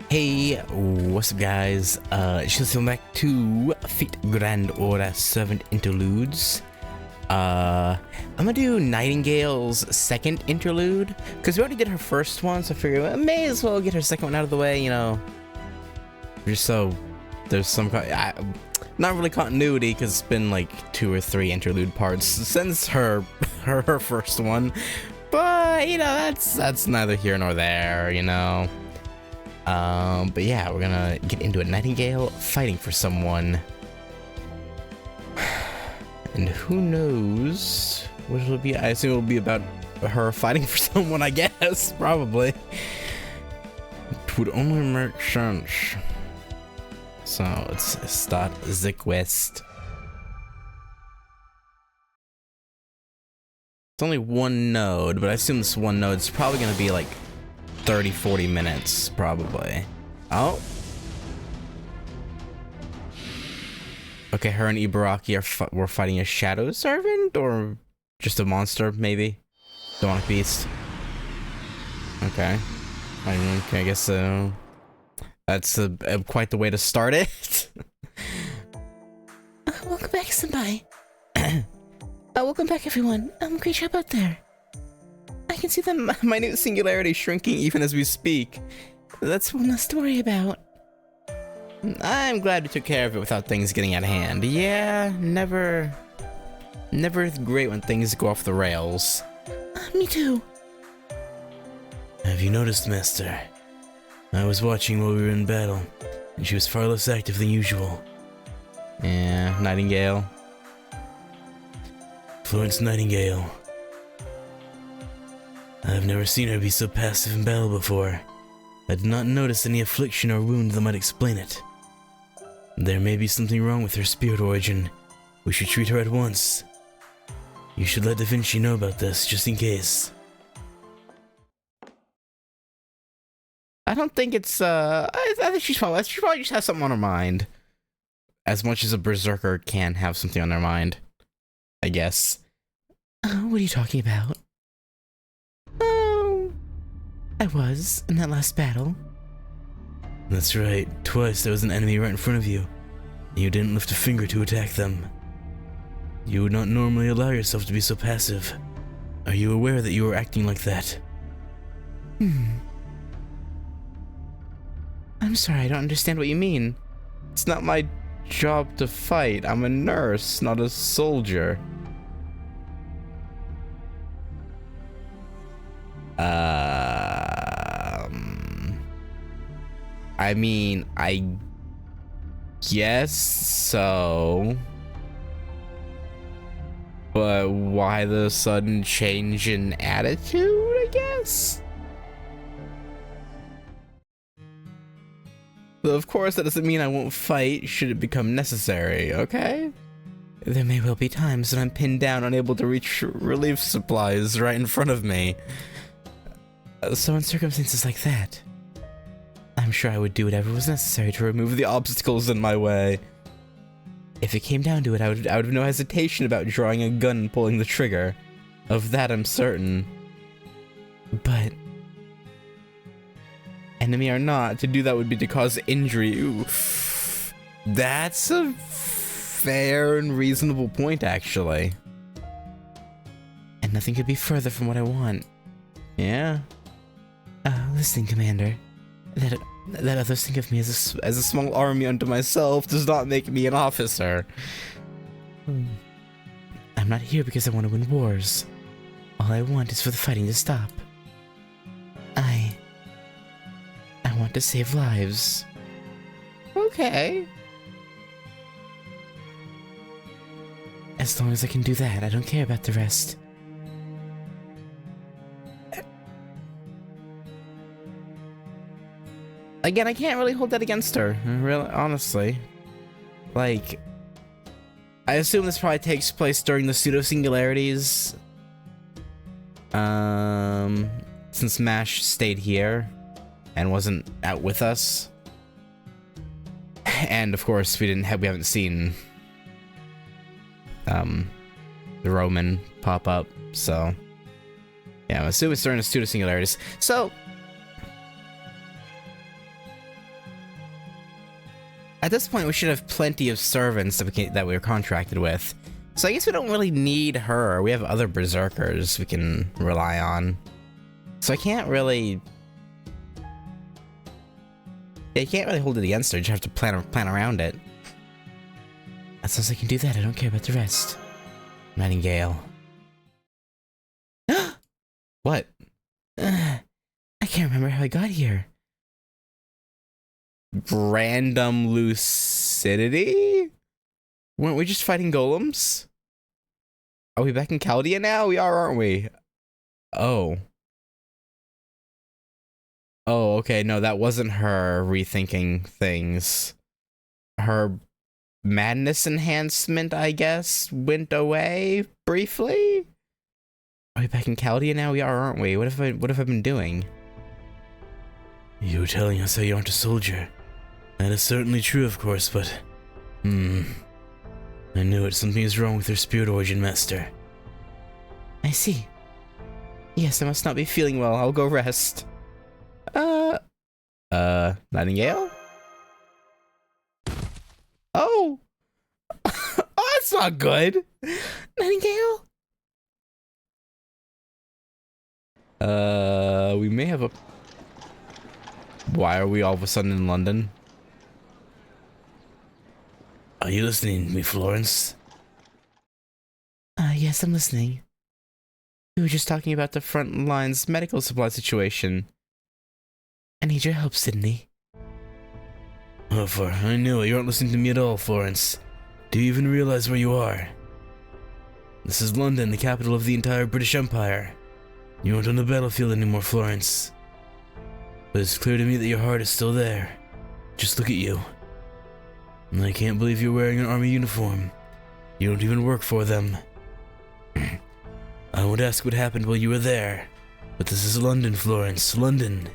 Hey, what's up guys? Just welcome back to Fate Grand Aura Servant Interludes. I'm gonna do Nightingale's second interlude, because we already did her first one, so I figured I may as well get her second one out of the way, you know. Just so there's some not really continuity, because it's been like 2 or 3 interlude parts since her first one. But, you know, that's neither here nor there, you know. But yeah, we're gonna get into it. Nightingale fighting for someone. And who knows what it'll be. I assume it'll be about her fighting for someone, I guess. Probably. It would only make sense. So, let's start the quest. It's only one node, but I assume this one node's probably gonna be like 30-40 minutes, probably. Oh. Okay, her and Ibaraki were fighting a shadow servant, or just a monster, maybe? Demonic beast. Okay. I guess so. That's quite the way to start it. Welcome back, Senpai. Welcome back, everyone. Great job out there. I can see the minute singularity shrinking even as we speak. That's one less to worry about. I'm glad we took care of it without things getting out of hand. Yeah, never great when things go off the rails. Me too. Have you noticed, Master? I was watching while we were in battle, and she was far less active than usual. Yeah, Nightingale. Florence Nightingale. I've never seen her be so passive in battle before. I did not notice any affliction or wound that might explain it. There may be something wrong with her spirit origin. We should treat her at once. You should let Da Vinci know about this, just in case. I don't think it's, I think she probably just has something on her mind. As much as a berserker can have something on their mind, I guess. What are you talking about? Oh, I was in that last battle. That's right. Twice there was an enemy right in front of you. You didn't lift a finger to attack them. You would not normally allow yourself to be so passive. Are you aware that you were acting like that? I'm sorry, I don't understand what you mean. It's not my job to fight. I'm a nurse, not a soldier. I mean, I guess so. But why the sudden change in attitude, I guess? But of course, that doesn't mean I won't fight should it become necessary, okay? There may well be times when I'm pinned down, unable to reach relief supplies right in front of me. So in circumstances like that, I'm sure I would do whatever was necessary to remove the obstacles in my way. If it came down to it, I would have no hesitation about drawing a gun and pulling the trigger. Of that I'm certain. But enemy or not, to do that would be to cause injury. Ooh. That's a fair and reasonable point, actually. And nothing could be further from what I want. Yeah. Listen, Commander. That others think of me as As a small army unto myself does not make me an officer. I'm not here because I want to win wars. All I want is for the fighting to stop. I want to save lives. Okay. As long as I can do that, I don't care about the rest. Again, I can't really hold that against her, really, honestly. Like, I assume this probably takes place during the pseudo-singularities. Since MASH stayed here and wasn't out with us. And of course, we haven't seen the Roman pop up, so yeah, I'm assuming it's during the pseudo-singularities. So at this point, we should have plenty of servants that we're contracted with. So I guess we don't really need her. We have other berserkers we can rely on. So I can't really... Yeah, you can't really hold it against her. You just have to plan around it. As long as I can do that, I don't care about the rest. Nightingale. What? I can't remember how I got here. Random lucidity? Weren't we just fighting golems? Are we back in Chaldea now? We are, aren't we? Oh. Oh, okay. No, that wasn't her rethinking things. Her madness enhancement, I guess, went away briefly? Are we back in Chaldea now? We are, aren't we? What have I been doing? You were telling us how you aren't a soldier. That is certainly true, of course, but... I knew it. Something is wrong with your spirit origin, Master. I see. Yes, I must not be feeling well. I'll go rest. Nightingale? Oh! Oh, that's not good! Nightingale? We may have a... Why are we all of a sudden in London? Are you listening to me, Florence? Yes, I'm listening. We were just talking about the front lines medical supply situation. I need your help, Sydney. Oh, for I knew it. You aren't listening to me at all, Florence. Do you even realize where you are? This is London, the capital of the entire British Empire. You aren't on the battlefield anymore, Florence. But it's clear to me that your heart is still there. Just look at you. And I can't believe you're wearing an army uniform. You don't even work for them. I won't ask what happened while you were there, but this is London, Florence, London.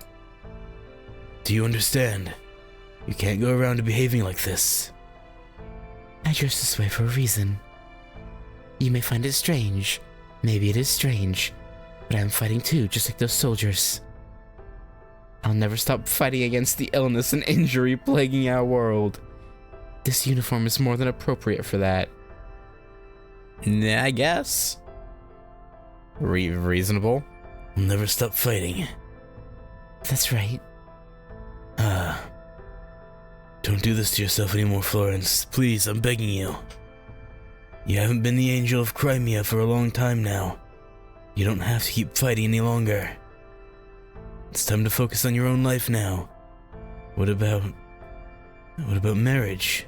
Do you understand? You can't go around behaving like this. I dress this way for a reason. You may find it strange. Maybe it is strange. But I'm fighting too, just like those soldiers. I'll never stop fighting against the illness and injury plaguing our world. This uniform is more than appropriate for that. Yeah, I guess. Reasonable. I'll never stop fighting. That's right. Don't do this to yourself anymore, Florence. Please, I'm begging you. You haven't been the angel of Crimea for a long time now. You don't have to keep fighting any longer. It's time to focus on your own life now. What about marriage?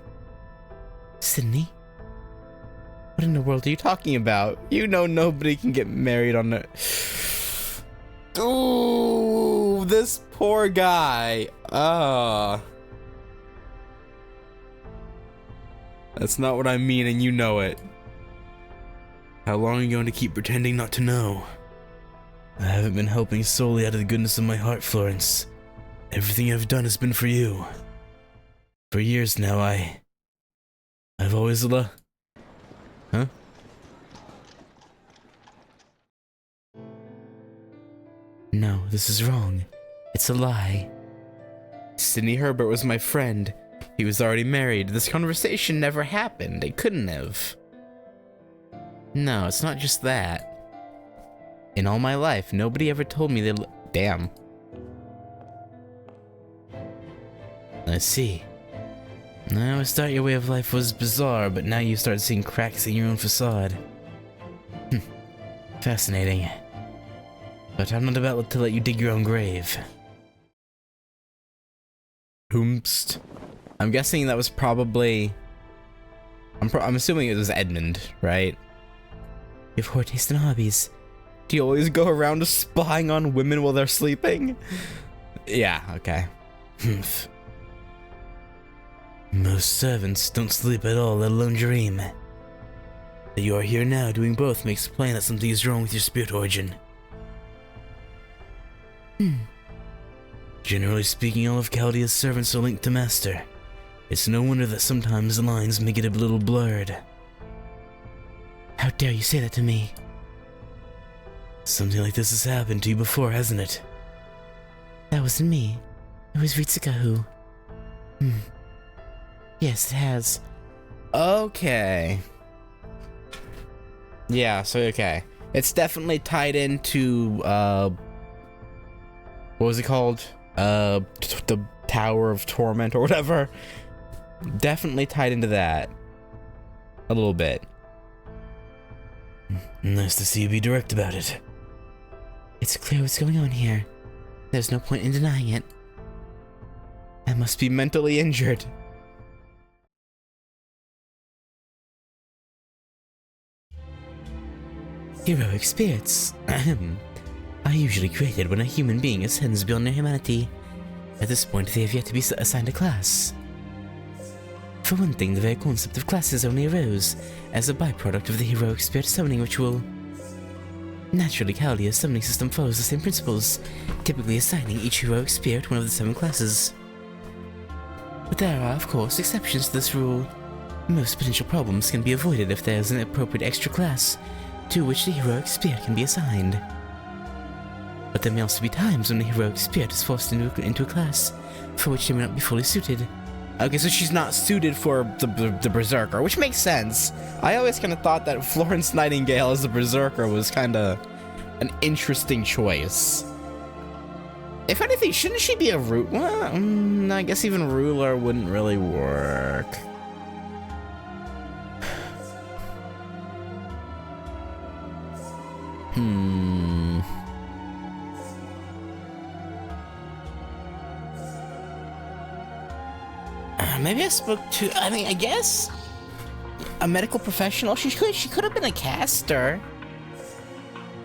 Sydney? What in the world are you talking about? You know nobody can get married on the... Ooh, this poor guy. That's not what I mean, and you know it. How long are you going to keep pretending not to know? I haven't been helping solely out of the goodness of my heart, Florence. Everything I've done has been for you. For years now, I've always Huh? No, this is wrong. It's a lie. Sydney Herbert was my friend. He was already married. This conversation never happened. It couldn't have. No, it's not just that. In all my life, nobody ever told me they... Damn. I see. I always thought your way of life was bizarre, but now you start seeing cracks in your own facade. Fascinating. But I'm not about to let you dig your own grave. Whomst. I'm guessing that was probably... I'm assuming it was Edmund, right? You have poor taste in hobbies. Do you always go around spying on women while they're sleeping? Yeah, okay. Humph. Most servants don't sleep at all, let alone dream. That you are here now doing both makes it plain that something is wrong with your spirit origin. Generally speaking, all of Chaldea's servants are linked to Master. It's no wonder that sometimes the lines may get a little blurred. How dare you say that to me? Something like this has happened to you before, hasn't it? That wasn't me. It was Ritsuka who... Yes, it has. Okay. Yeah, so okay. It's definitely tied into, what was it called? The Tower of Torment or whatever. Definitely tied into that. A little bit. Nice to see you be direct about it. It's clear what's going on here. There's no point in denying it. I must be mentally injured. Heroic spirits are usually created when a human being ascends beyond their humanity. At this point, they have yet to be assigned a class. For one thing, the very concept of classes only arose as a byproduct of the heroic spirit summoning ritual. Naturally, Chaldea's summoning system follows the same principles, typically assigning each heroic spirit one of the 7 classes. But there are, of course, exceptions to this rule. Most potential problems can be avoided if there is an appropriate extra class to which the heroic spirit can be assigned. But there may also be times when the heroic spirit is forced into a class for which they may not be fully suited. Okay, so she's not suited for the Berserker, which makes sense. I always kind of thought that Florence Nightingale as a Berserker was kind of an interesting choice. If anything, shouldn't she be a root? Well, I guess even ruler wouldn't really work. Maybe I spoke to, I guess a medical professional. She could have been a caster.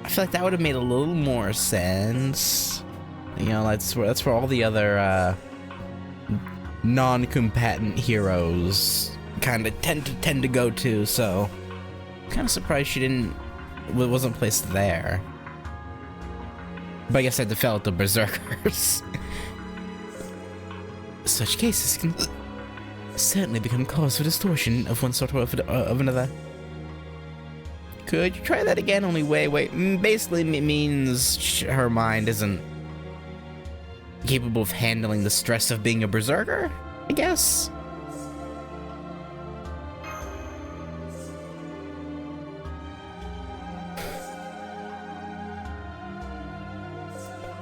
I feel like that would have made a little more sense. You know, that's where all the other non-combatant heroes kind of tend to go to. So, I'm kind of surprised she wasn't placed there. But I guess I had to fill out the Berserkers. Such cases can certainly become cause for distortion of one sort or of another. Could you try that again? Only wait. Basically, it means her mind isn't capable of handling the stress of being a berserker, I guess.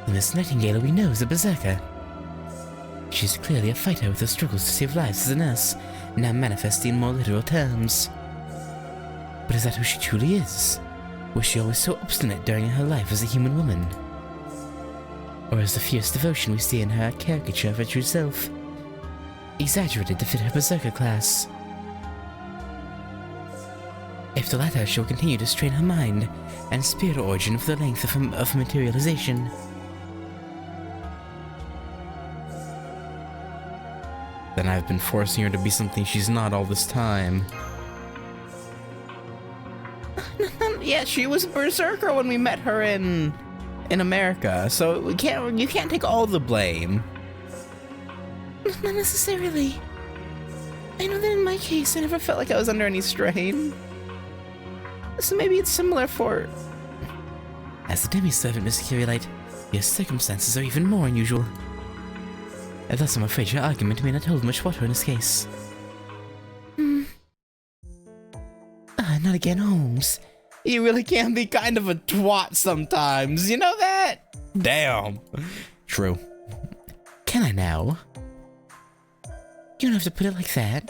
Miss Nightingale we know is a berserker. She's clearly a fighter with her struggles to save lives as a nurse, now manifesting in more literal terms. But is that who she truly is? Was she always so obstinate during her life as a human woman? Or is the fierce devotion we see in her a caricature of her true self, exaggerated to fit her berserker class? If the latter, she'll continue to strain her mind and spirit origin for the length of materialization. Then I've been forcing her to be something she's not all this time. Yeah, she was a berserker when we met her in America, so you can't take all the blame. Not necessarily. I know that in my case, I never felt like I was under any strain. So maybe it's similar for... As a demi-servant, Miss Curiolite, your circumstances are even more unusual. Thus, I'm afraid your argument may not hold much water in this case. Not again, Holmes. You really can be kind of a twat sometimes, you know that? Damn. True. Can I now? You don't have to put it like that.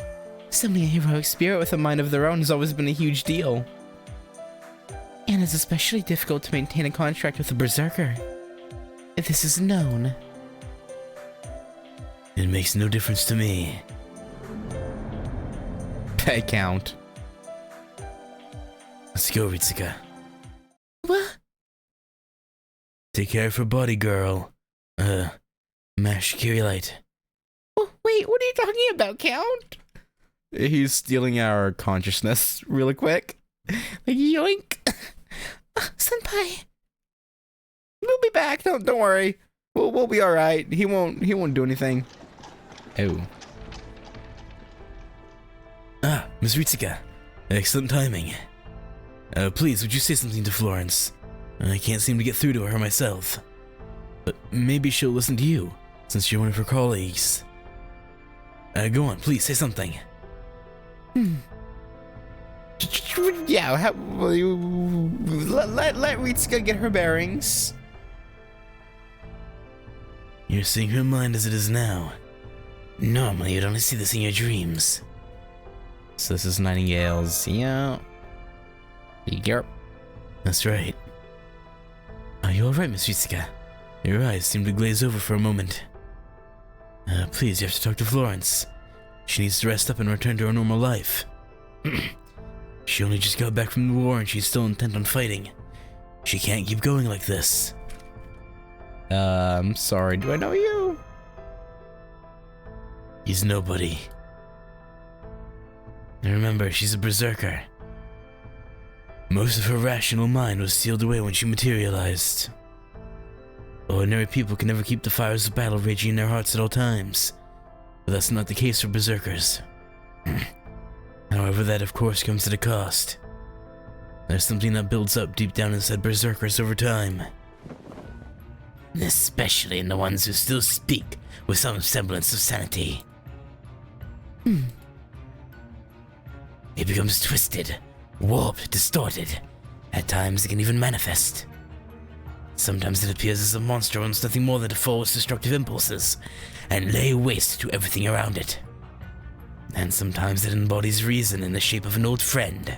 Summoning a heroic spirit with a mind of their own has always been a huge deal. And it's especially difficult to maintain a contract with a berserker. If this is known. It makes no difference to me. Pay count. Let's go, Ritsuka. What? Take care of her body, girl. Mash Curiolite. Oh, wait, what are you talking about, Count? He's stealing our consciousness really quick. Like, yoink. Senpai. We'll be back. Don't worry. We'll be all right. He won't do anything. Oh. Ah, Miss Ritsuka. Excellent timing. Please, would you say something to Florence? I can't seem to get through to her myself. But maybe she'll listen to you, since you're one of her colleagues. Go on, please, say something. Yeah, let Ritsuka get her bearings. You're seeing her mind as it is now. Normally, you'd only see this in your dreams. So this is Nightingale's, yeah. Yep. That's right. Are you alright, Miss Ritsuka? Your eyes seem to glaze over for a moment. Please, you have to talk to Florence. She needs to rest up and return to her normal life. She only just got back from the war and she's still intent on fighting. She can't keep going like this. I'm sorry, do I know you? He's nobody. And remember, she's a berserker. Most of her rational mind was sealed away when she materialized. Ordinary people can never keep the fires of battle raging in their hearts at all times, but that's not the case for berserkers. However, that of course comes at a cost. There's something that builds up deep down inside berserkers over time. Especially in the ones who still speak with some semblance of sanity. It becomes twisted, warped, distorted. At times it can even manifest. Sometimes it appears as a monster wants nothing more than to follow its destructive impulses and lay waste to everything around it. And sometimes it embodies reason in the shape of an old friend.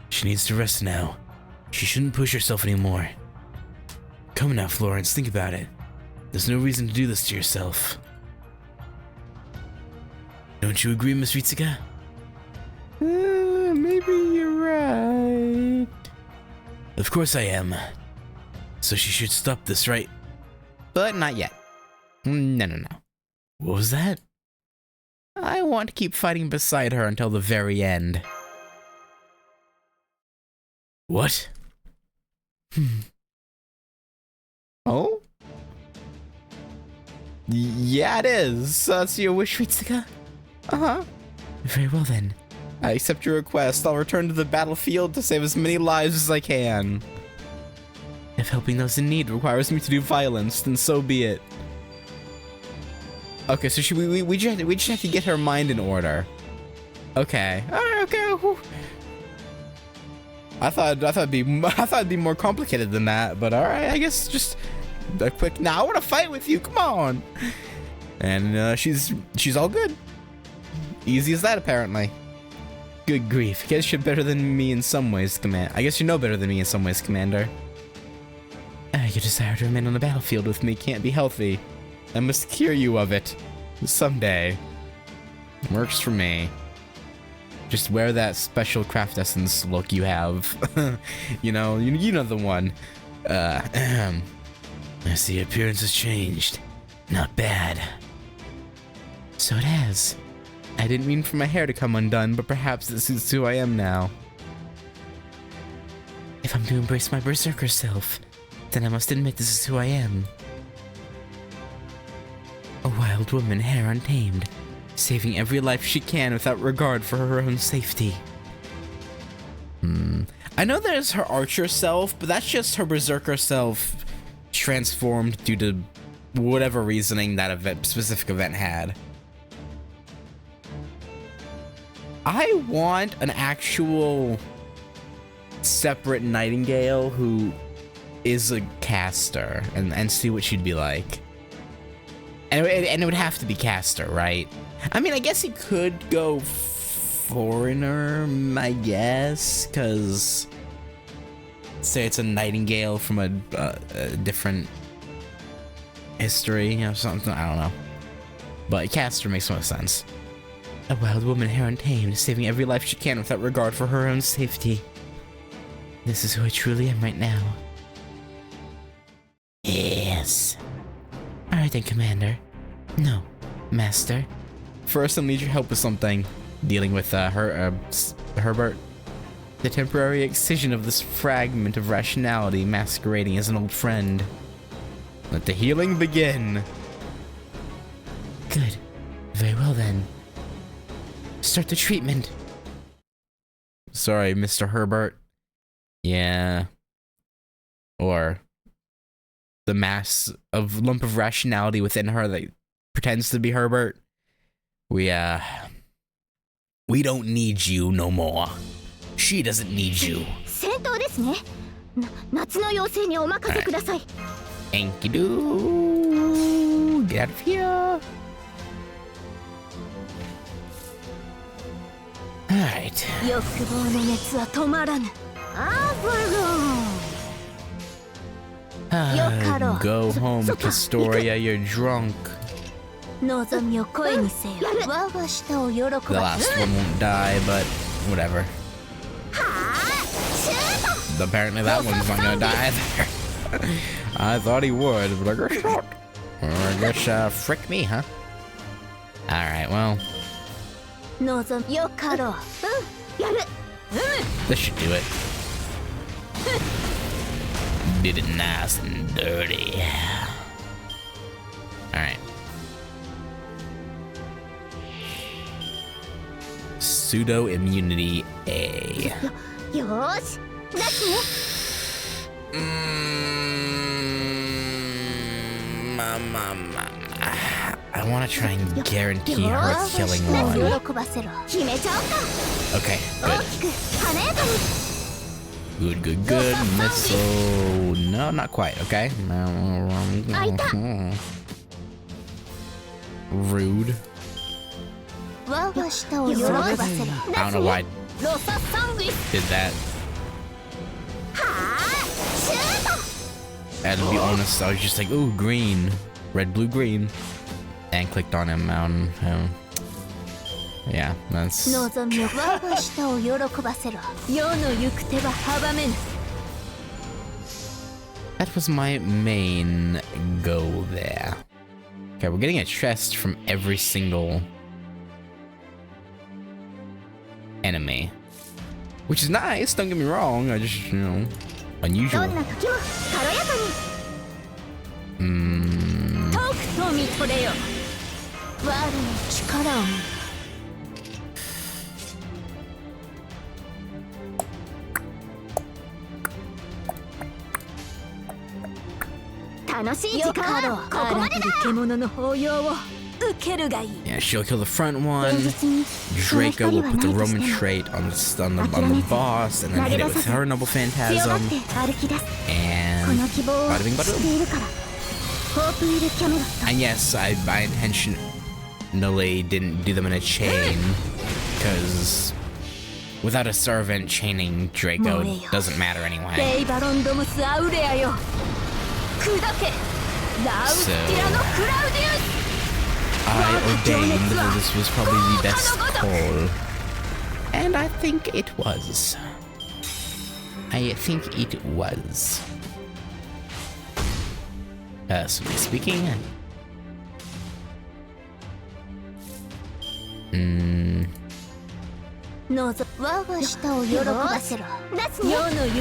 She needs to rest now. She shouldn't push herself anymore. Come now, Florence, think about it. There's no reason to do this to yourself. Don't you agree, Miss Ritsuka? Maybe you're right. Of course I am. So she should stop this, right? But not yet. No. What was that? I want to keep fighting beside her until the very end. What? Oh? Yeah, it is. That's your wish, Ritsuka? Uh-huh. Very well then. I accept your request. I'll return to the battlefield to save as many lives as I can. If helping those in need requires me to do violence, then so be it. Okay, so we just have to get her mind in order. Okay. Alright, okay. Whew. I thought it'd be more complicated than that, but alright, I guess just a quick I wanna fight with you, come on. And she's all good. Easy as that, apparently. Good grief. I guess you're better than me in some ways, Commander. I guess you know better than me in some ways, Commander. Your desire to remain on the battlefield with me can't be healthy. I must cure you of it. Someday. Works for me. Just wear that special craft essence look you have. you know the one. I see your appearance has changed. Not bad. So it has. I didn't mean for my hair to come undone, but perhaps this is who I am now. If I'm to embrace my berserker self, then I must admit this is who I am. A wild woman, Hare untamed, saving every life she can without regard for her own safety. I know there's her archer self, but that's just her berserker self transformed due to whatever reasoning that specific event had. I want an actual separate Nightingale who is a caster and see what she'd be like. And it would have to be caster, right? I mean, I guess he could go foreigner, I guess, because say it's a Nightingale from a different history or something. I don't know. But caster makes more sense. A wild woman, Hare untamed, saving every life she can without regard for her own safety. This is who I truly am right now. Yes. Alright then, Commander. No, Master. First, I'll need your help with something. Dealing with Herbert. The temporary excision of this fragment of rationality masquerading as an old friend. Let the healing begin. Good. Very well then. Start the treatment. Sorry, Mr. Herbert. Yeah. Or the mass of lump of rationality within her that pretends to be Herbert. We don't need you no more. She doesn't need you. 戦闘ですね。夏の妖精にお任せください。Enki doo. Get out of here. Alright. 欲望の熱は止まらぬ。アブロン。 Go home, Castoria. You're drunk. 望みを声にせよ。我が舌を喜ば The last one won't die, but whatever. Apparently that one's not gonna die either. I thought he would, but I guess not. I guess, frick me, huh? Alright, well. 望みよかろう。やる。This should do it. Did it nice and dirty. Alright. Pseudo immunity A. よーし。出すね。I want to try and guarantee her killing one. 喜ばせろ。決めちゃおうか。 Okay, 大きく華やかに。 good. Missile. No, not quite. Okay. Rude. 我が舌を喜ばせろ。 I don't know why I ロササングリス。 did that. はあ。シュート。 And to be honest, I was just like, ooh, green. Red, blue, green. And clicked on him. Yeah, that's... 望みを我が舌を喜ばせろ。世の行く手は阻めぬ。 That was my main goal there. Okay, we're getting a chest from every single enemy. Which is nice, don't get me wrong. I just, unusual. どんな時も軽やかに。とくと見とれよ。我の力を見。楽しい時間はここまでだ。獣の抱擁を受けるがいい。 Yeah, she'll kill the front one. Draco will put the Roman trait on the boss, and then hit it with her noble phantasm. And bada bing bada boom. And yes, I intentionally didn't do them in a chain, because without a servant, chaining Draco doesn't matter anyway. So I ordained that this was probably the best call. And I think it was. Personally speaking.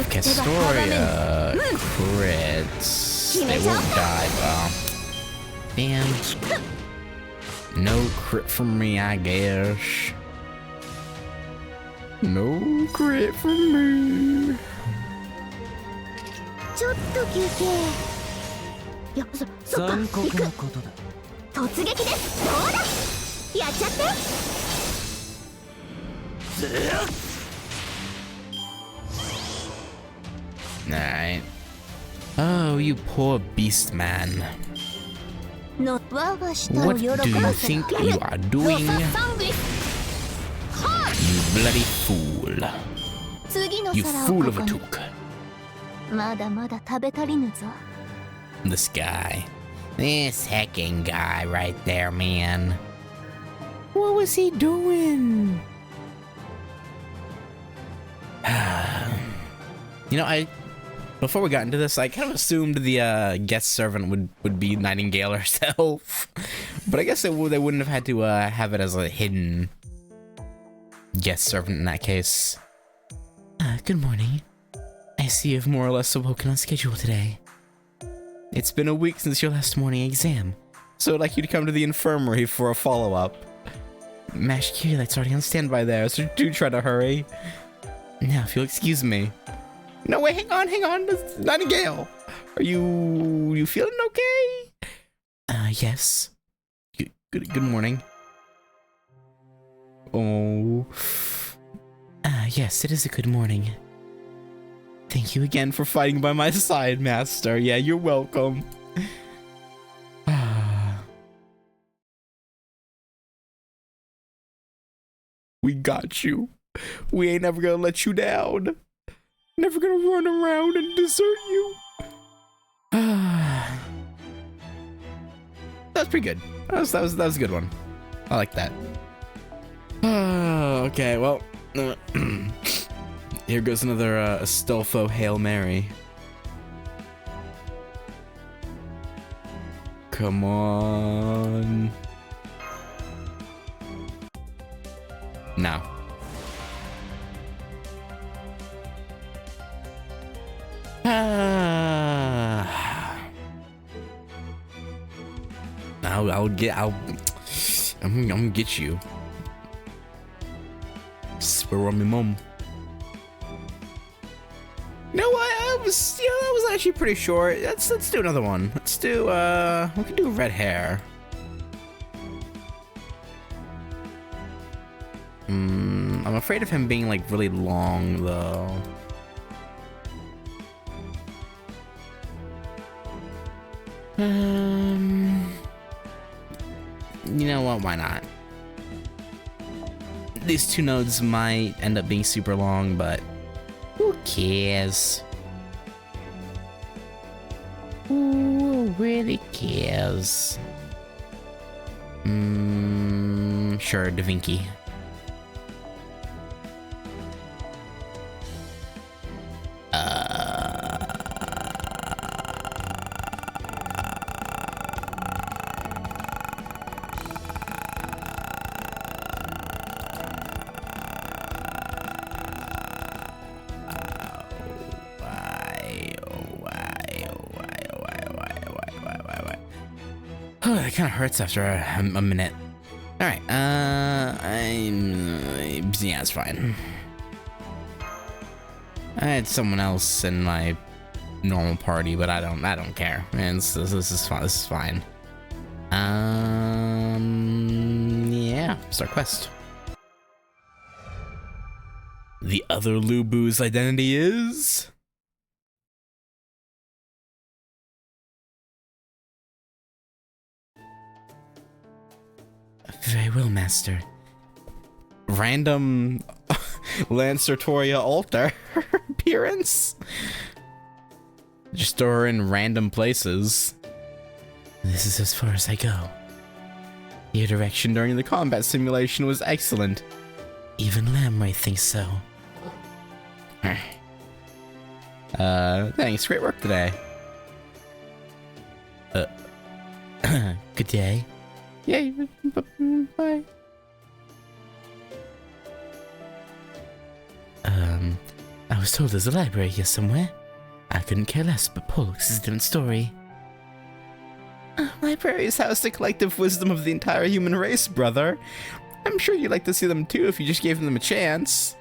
Castoria crits. They won't die, well. Damn. No crit from me, I guess. No crit from me. ちょっと休憩。いや、そっか、行く。突撃です。どうだ。やっちゃって。Alright. Oh, you poor beast man. What do you think you are doing? You bloody fool. You fool of a took. まだまだ食べ足りぬぞ。 This guy. This hecking guy right there, man. What was he doing? Before we got into this, I kind of assumed the guest servant would be Nightingale herself. But I guess they wouldn't have had to have it as a hidden guest servant in that case. Good morning. I see you've more or less awoken on schedule today. It's been a week since your last morning exam, so I'd like you to come to the infirmary for a follow-up. Mash Kirlight's already on standby there, so do try to hurry. Now, if you'll excuse me. No, wait, hang on, this is Nightingale. Are you feeling okay? Yes. Good morning. Oh. Yes, it is a good morning. Thank you again for fighting by my side, Master. Yeah, you're welcome. We got you. We ain't never gonna let you down. Never gonna run around and desert you. That's pretty good. That was a good one. I like that. Okay, well, here goes another Astolfo Hail Mary. Come on. No. I'm gonna get you. Swear on me, mom. You know what? That was actually pretty short. Let's do another one. Let's do we can do red hair. I'm afraid of him being like really long though. You know what? Why not? These two nodes might end up being super long, but who cares? Who really cares? Sure, Da Vinci. It kind of hurts after a minute. All right, yeah, it's fine. I had someone else in my normal party, but I don't care. Man, this is fine. This is fine. Yeah, start quest. The other Lubu's identity is. Very well, Master. Random Lancertoria altar appearance. Just throw her in random places. This is as far as I go. Your direction during the combat simulation was excellent. Even Lamray thinks so. Thanks. Great work today. Good day. Yay. Bye. I was told there's a library here somewhere. I couldn't care less, but Pollux is a different story. Libraries house the collective wisdom of the entire human race, brother. I'm sure you'd like to see them too if you just gave them a chance.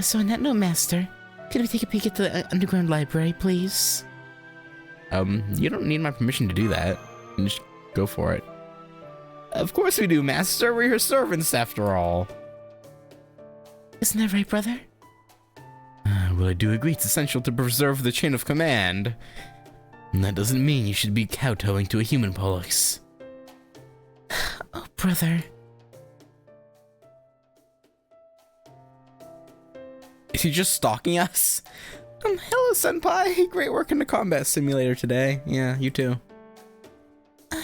So on that note, Master, could we take a peek at the underground library, please? You don't need my permission to do that. Just go for it. Of course we do, Master. We're your servants, after all. Isn't that right, brother? Well, I do agree it's essential to preserve the chain of command. And that doesn't mean you should be kowtowing to a human, Pollux. Oh, brother. Is he just stalking us? Hello, Senpai. Great work in the combat simulator today. Yeah, you too.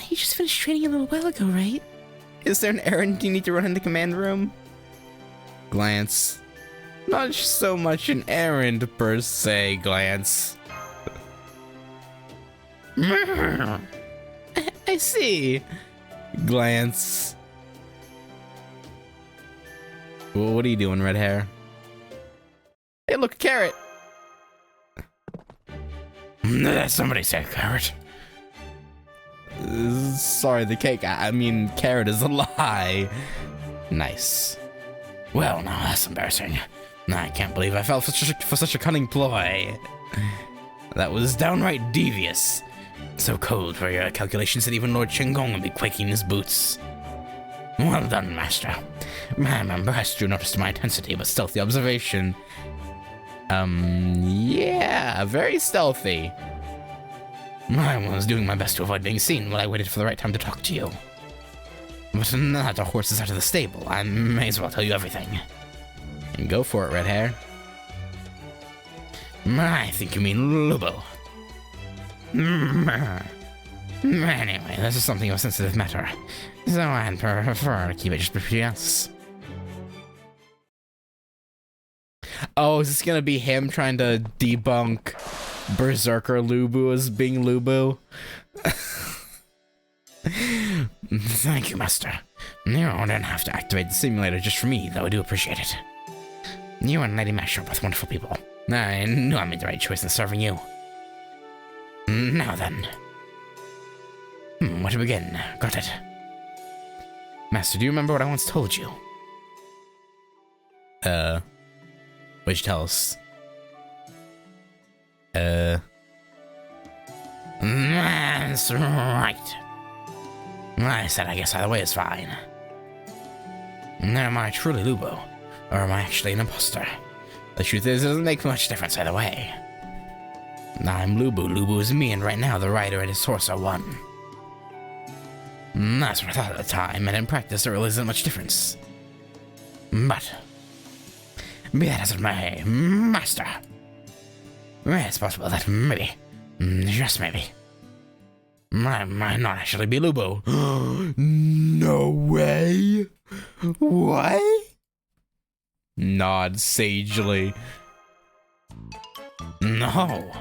You just finished training a little while ago, right? Is there an errand you need to run in the command room? Glance. Not so much an errand per se, Glance. I see. Glance. Well, what are you doing, red hair? Hey, look, a carrot. Somebody say carrot. Sorry, the cake. I mean, carrot is a lie. Nice. Well, now that's embarrassing. I can't believe I fell for such a cunning ploy. That was downright devious. So cold for your calculations that even Lord Shenggong would be quaking in his boots. Well done, Master. I'm impressed you noticed my intensity but stealthy observation. Yeah, very stealthy. I was doing my best to avoid being seen while I waited for the right time to talk to you. But now that the horse is out of the stable, I may as well tell you everything. And go for it, Red Hare. I think you mean Lubo. Anyway, this is something of a sensitive matter, so I'd prefer to keep it just between us. Oh, is this gonna be him trying to debunk Berserker Lubu as being Lubu? Thank you, Master. You don't have to activate the simulator just for me, though I do appreciate it. You and Lady Mash are both wonderful people. I knew I made the right choice in serving you. Now then. Where to begin? Got it. Master, do you remember what I once told you? What'd you tell us? That's right. I said I guess either way is fine. Am I truly Lubo, or am I actually an imposter? The truth is, it doesn't make much difference either way. I'm Lubu. Lubu is me, and right now the rider and his horse are one. That's what I thought at the time, and in practice there really isn't much difference. But, be that as it may, Master, it's possible that maybe, just maybe, I might not actually be Lubu. No way! What? Nod sagely. No.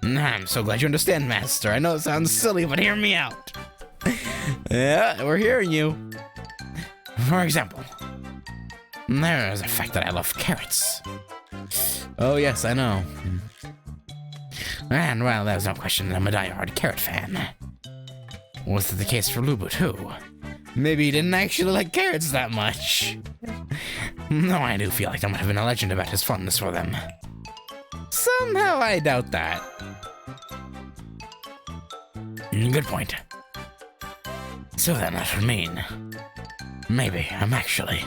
I'm so glad you understand, Master. I know it sounds silly, but hear me out. Yeah, we're hearing you. For example, there's the fact that I love carrots. Oh yes, I know. And well, there's no question that I'm a diehard carrot fan. Was it the case for Lubu too? Maybe he didn't actually like carrots that much. Though I do feel like there might have been a legend about his fondness for them. Somehow I doubt that. Good point. So then that would mean, maybe I'm actually...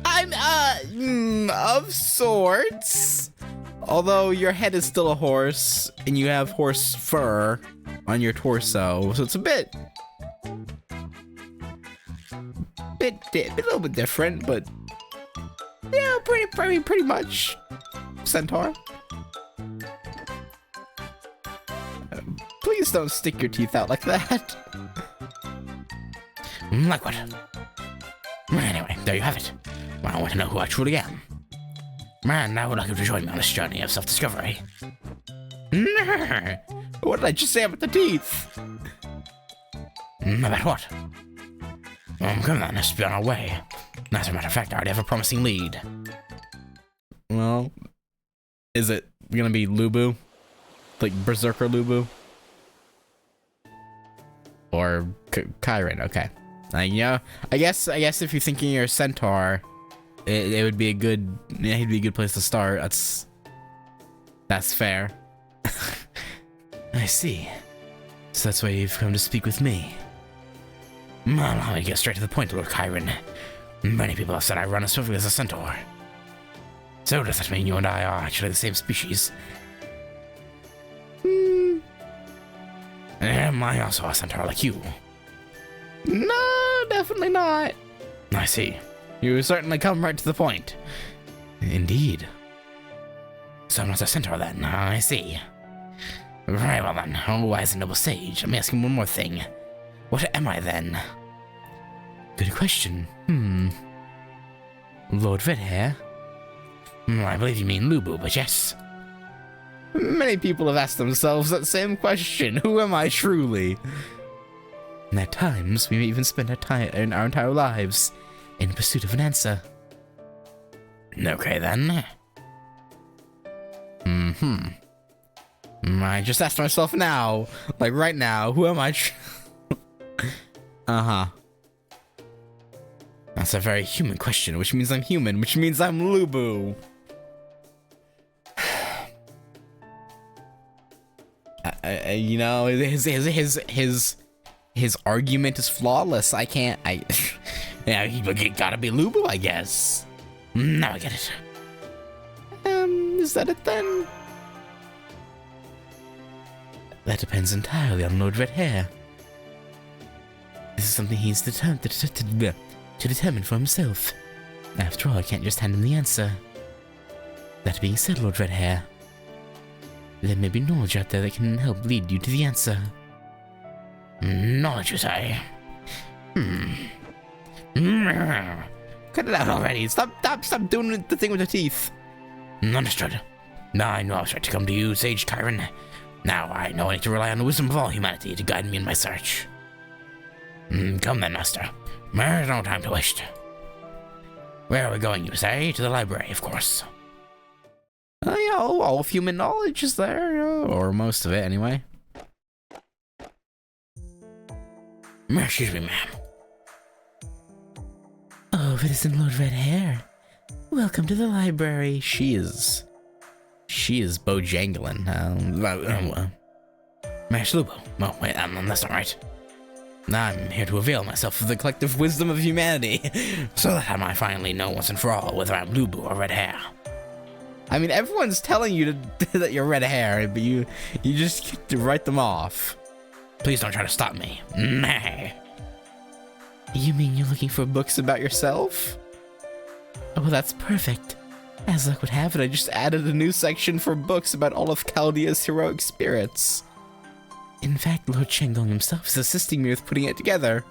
I'm, of sorts. Although your head is still a horse, and you have horse fur on your torso, so it's a little bit different, but yeah, pretty much centaur. Please don't stick your teeth out like that. Like what? Anyway, there you have it. I want to know who I truly am. Man, I would like you to join me on this journey of self-discovery. What did I just say about the teeth? About what? Come on, let's be on our way. As a matter of fact, I already have a promising lead. Well, is it gonna be Lubu? Like Berserker Lubu? Or Kyron, okay. Yeah, I guess if you're thinking you're a centaur, it would be a good, yeah, he'd be a good place to start. That's fair. I see. So that's why you've come to speak with me. Well, allow me to get straight to the point, Lord Kyron. Many people have said I run as swiftly as a centaur. So does that mean you and I are actually the same species? Am I also a centaur like you? No, definitely not. I see. You certainly come right to the point. Indeed. So I'm not a centaur then, I see. Very well then, oh wise and noble sage, let me ask you one more thing. What am I then? Good question. Lord Red Hare? I believe you mean Lubu, but yes. Many people have asked themselves that same question. Who am I truly? And at times, we may even spend our entire lives in pursuit of an answer. Okay then. I just asked myself now, like right now, who am I? That's a very human question, which means I'm human, which means I'm Lubu. You know, his argument is flawless. I can't. Yeah, you gotta be Lubu, I guess. Now I get it. Is that it then? That depends entirely on Lord Red Hare. This is something he's determined to determine for himself. After all, I can't just hand him the answer. That being said, Lord Red Hare, there may be knowledge out there that can help lead you to the answer. Knowledge, you say? Cut it out already. Stop doing the thing with the teeth. Understood. Now I know I was right to come to you, Sage Tyron. Now I know I need to rely on the wisdom of all humanity to guide me in my search. Come then, Master. There's no time to waste. Where are we going, you say? To the library, of course. Yeah, all of human knowledge is there, or most of it, anyway. Excuse me, ma'am. Oh, it isn't Lord Red Hare. Welcome to the library. She is Bojangling. Master Lupo. Oh, wait, that's not right. I'm here to avail myself of the collective wisdom of humanity, so that I might finally know once and for all whether I'm Lubu or Red Hare. I mean, everyone's telling you that you're Red Hare, but you just get to write them off. Please don't try to stop me. Nay. You mean you're looking for books about yourself? Oh, well, that's perfect. As luck would have it, I just added a new section for books about all of Chaldea's heroic spirits. In fact, Lord Shenggong himself is assisting me with putting it together.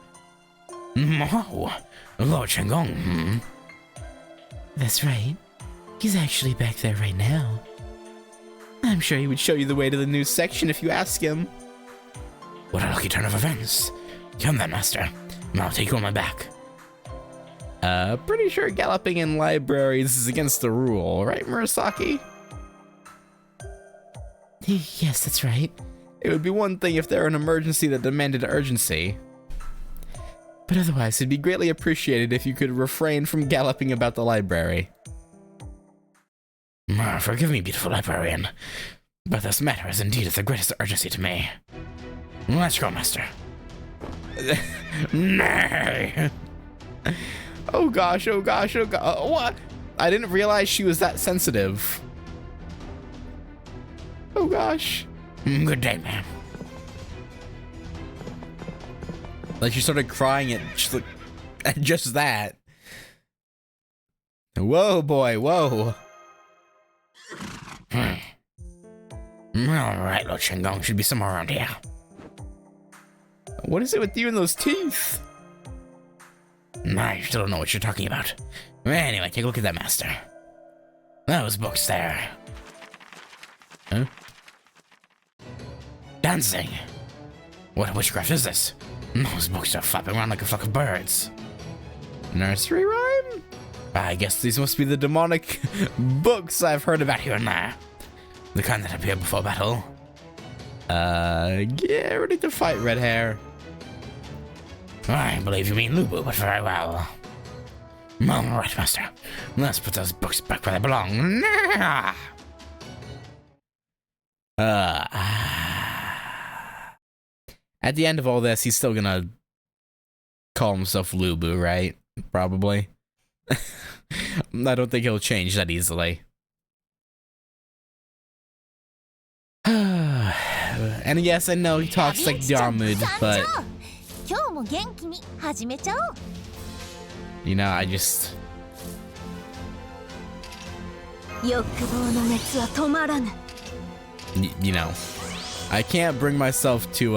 Oh, Lord Shenggong, That's right. He's actually back there right now. I'm sure he would show you the way to the new section if you ask him. What a lucky turn of events. Come then, Master. I'll take you on my back. Pretty sure galloping in libraries is against the rule, right, Murasaki? Yes, that's right. It would be one thing if there were an emergency that demanded urgency. But otherwise, it'd be greatly appreciated if you could refrain from galloping about the library. Forgive me, beautiful librarian, but this matter is indeed of the greatest urgency to me. Let's go, Master. Nay! Oh gosh, oh gosh, oh gosh. What? I didn't realize she was that sensitive. Oh gosh. Good day, ma'am. Like she started crying at just that. Whoa, boy, whoa. Alright, Lord Shenggong should be somewhere around here. What is it with you and those teeth? I still don't know what you're talking about. Anyway, take a look at that, Master. Those books there. Huh? Dancing. What witchcraft is this? Those books are flapping around like a flock of birds. Nursery rhyme? I guess these must be the demonic books I've heard about here and there. The kind that appear before battle. Yeah, ready to fight, Red Hare. I believe you mean Lubu, but very well. All right, Master. Let's put those books back where they belong. At the end of all this, he's still gonna call himself Lubu, right? Probably. I don't think he'll change that easily. And yes, I know he talks like Diarmuid, but you know, I just you know, I can't bring myself to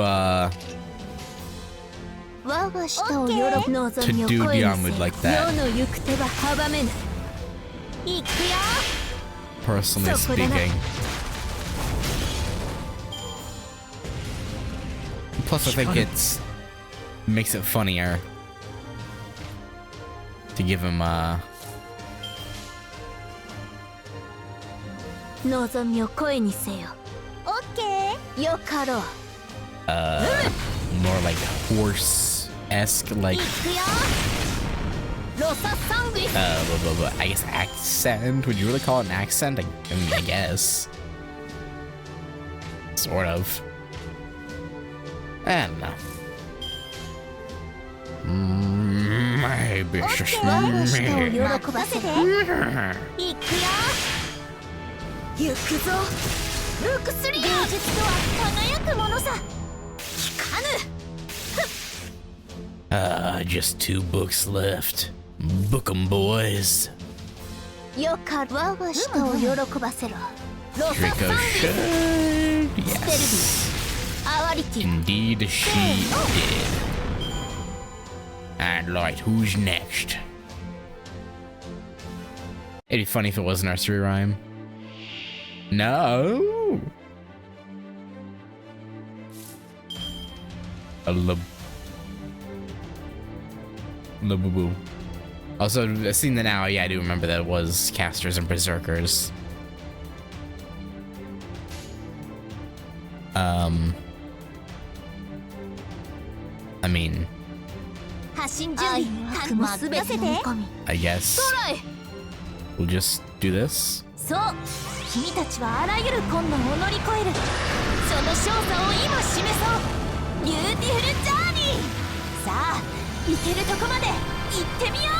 do Diarmuid like that. Personally speaking. Plus, I think it makes it funnier to give him more like horse-esque, like I guess accent. Would you really call it an accent? I mean, I guess. Sort of. I don't know. Maybe it's just 我の人を me. 喜ばせていくよ行くぞルークスリア芸術とは輝くものさ聞かぬ Just 2 books left. Book 'em, boys. よか我が人を喜ばせろロサファンディ Ricochet. ステルビ Yes. アワリティ Indeed, she did. And right, who's next? It'd be funny if it was a nursery rhyme. No. A Labubu. Also, seeing that now, yeah, I do remember that it was casters and berserkers. I mean, 発進準備管もすべて飲み込み I guess トライ we'll just do this. そう君たちはあらゆる困難を乗り越えるその勝座を今示そうビューティフルジャーニーさあ行けるとこまで行ってみよ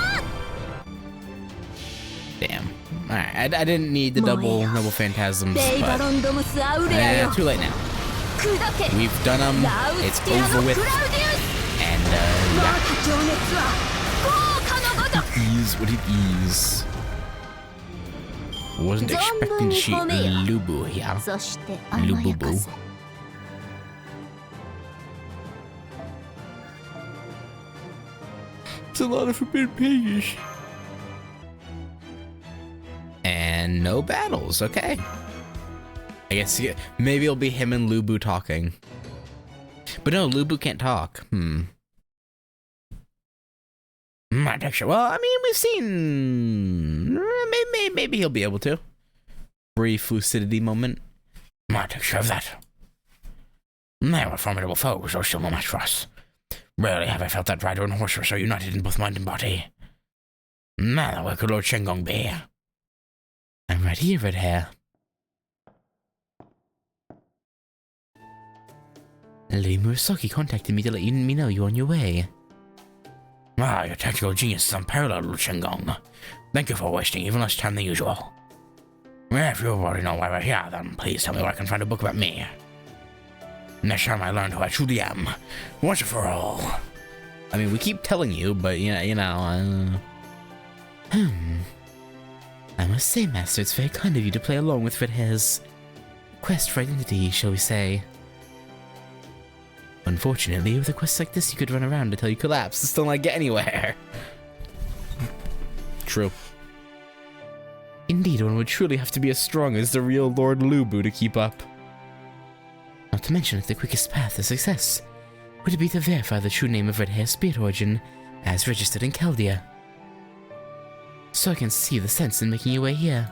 Damn. Alright, I didn't need the double phantasms, うレイバロ but ンドムスアウレアよ too late now. 砕け We've done them. ラウ It's スティアの over ク with. ラウディウス And 我 yeah, が情熱は豪華のごとく ease what it is. Wasn't expecting to see Lubu here. そして甘やかせ It's a lot of forbidden pages. And no battles, okay. I guess maybe it'll be him and Lubu talking. But no, Lubu can't talk. Well, I mean, we've seen... Maybe he'll be able to. Brief lucidity moment. Not sure of that. They were formidable foes, though still no match for us. Rarely have I felt that rider and horse were so united in both mind and body. Now, where could Lord Shenggong be? I'm right here, Red Hare. Lady Murasaki contacted me to let me know you're on your way. Ah, your tactical genius is unparalleled, Lord Shenggong. Thank you for wasting even less time than usual. If you already know why we're here, then please tell me where I can find a book about me. Next time I learned who I truly am, once and for all. I mean, we keep telling you, but you know. I must say, Master, it's very kind of you to play along with Red Hare's quest for identity, shall we say. Unfortunately, with a quest like this, you could run around until you collapse and still not get anywhere. True. Indeed, one would truly have to be as strong as the real Lord Lubu to keep up. Not to mention that the quickest path to success would be to verify the true name of Red Hare's spirit origin as registered in Chaldea. So I can see the sense in making your way here.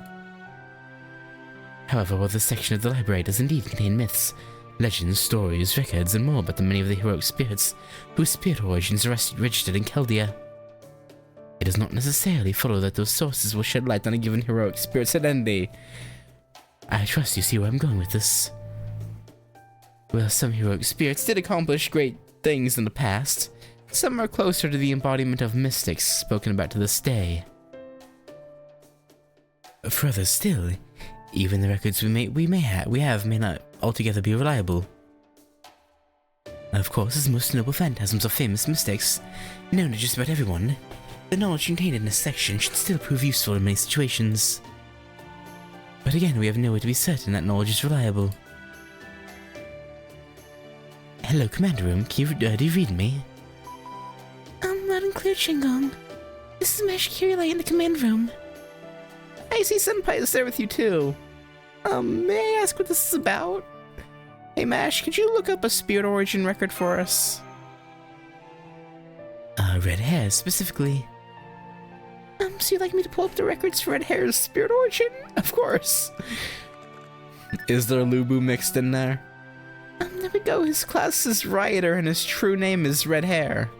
However, while this section of the library does indeed contain myths, legends, stories, records, and more about the many of the heroic spirits whose spirit origins are registered in Chaldea, it does not necessarily follow that those sources will shed light on a given heroic spirit's identity. I trust you see where I'm going with this. Well, some heroic spirits did accomplish great things in the past. Some are closer to the embodiment of mystics spoken about to this day. Further still, even the records we have may not altogether be reliable. Of course, as most noble phantasms of famous mystics, known to just about everyone, the knowledge contained in this section should still prove useful in many situations. But again, we have no way to be certain that knowledge is reliable. Hello, Commander Room. Do you read me? Loud and clear, Shenggong. This is Mash Kirillite in the command room. I see Senpai is there with you too. May I ask what this is about? Hey Mash, could you look up a spirit origin record for us? Red Hare, specifically. So you'd like me to pull up the records for Red Hare's spirit origin? Of course. Is there Lubu mixed in there? There we go. His class is Rioter and his true name is Red Hare.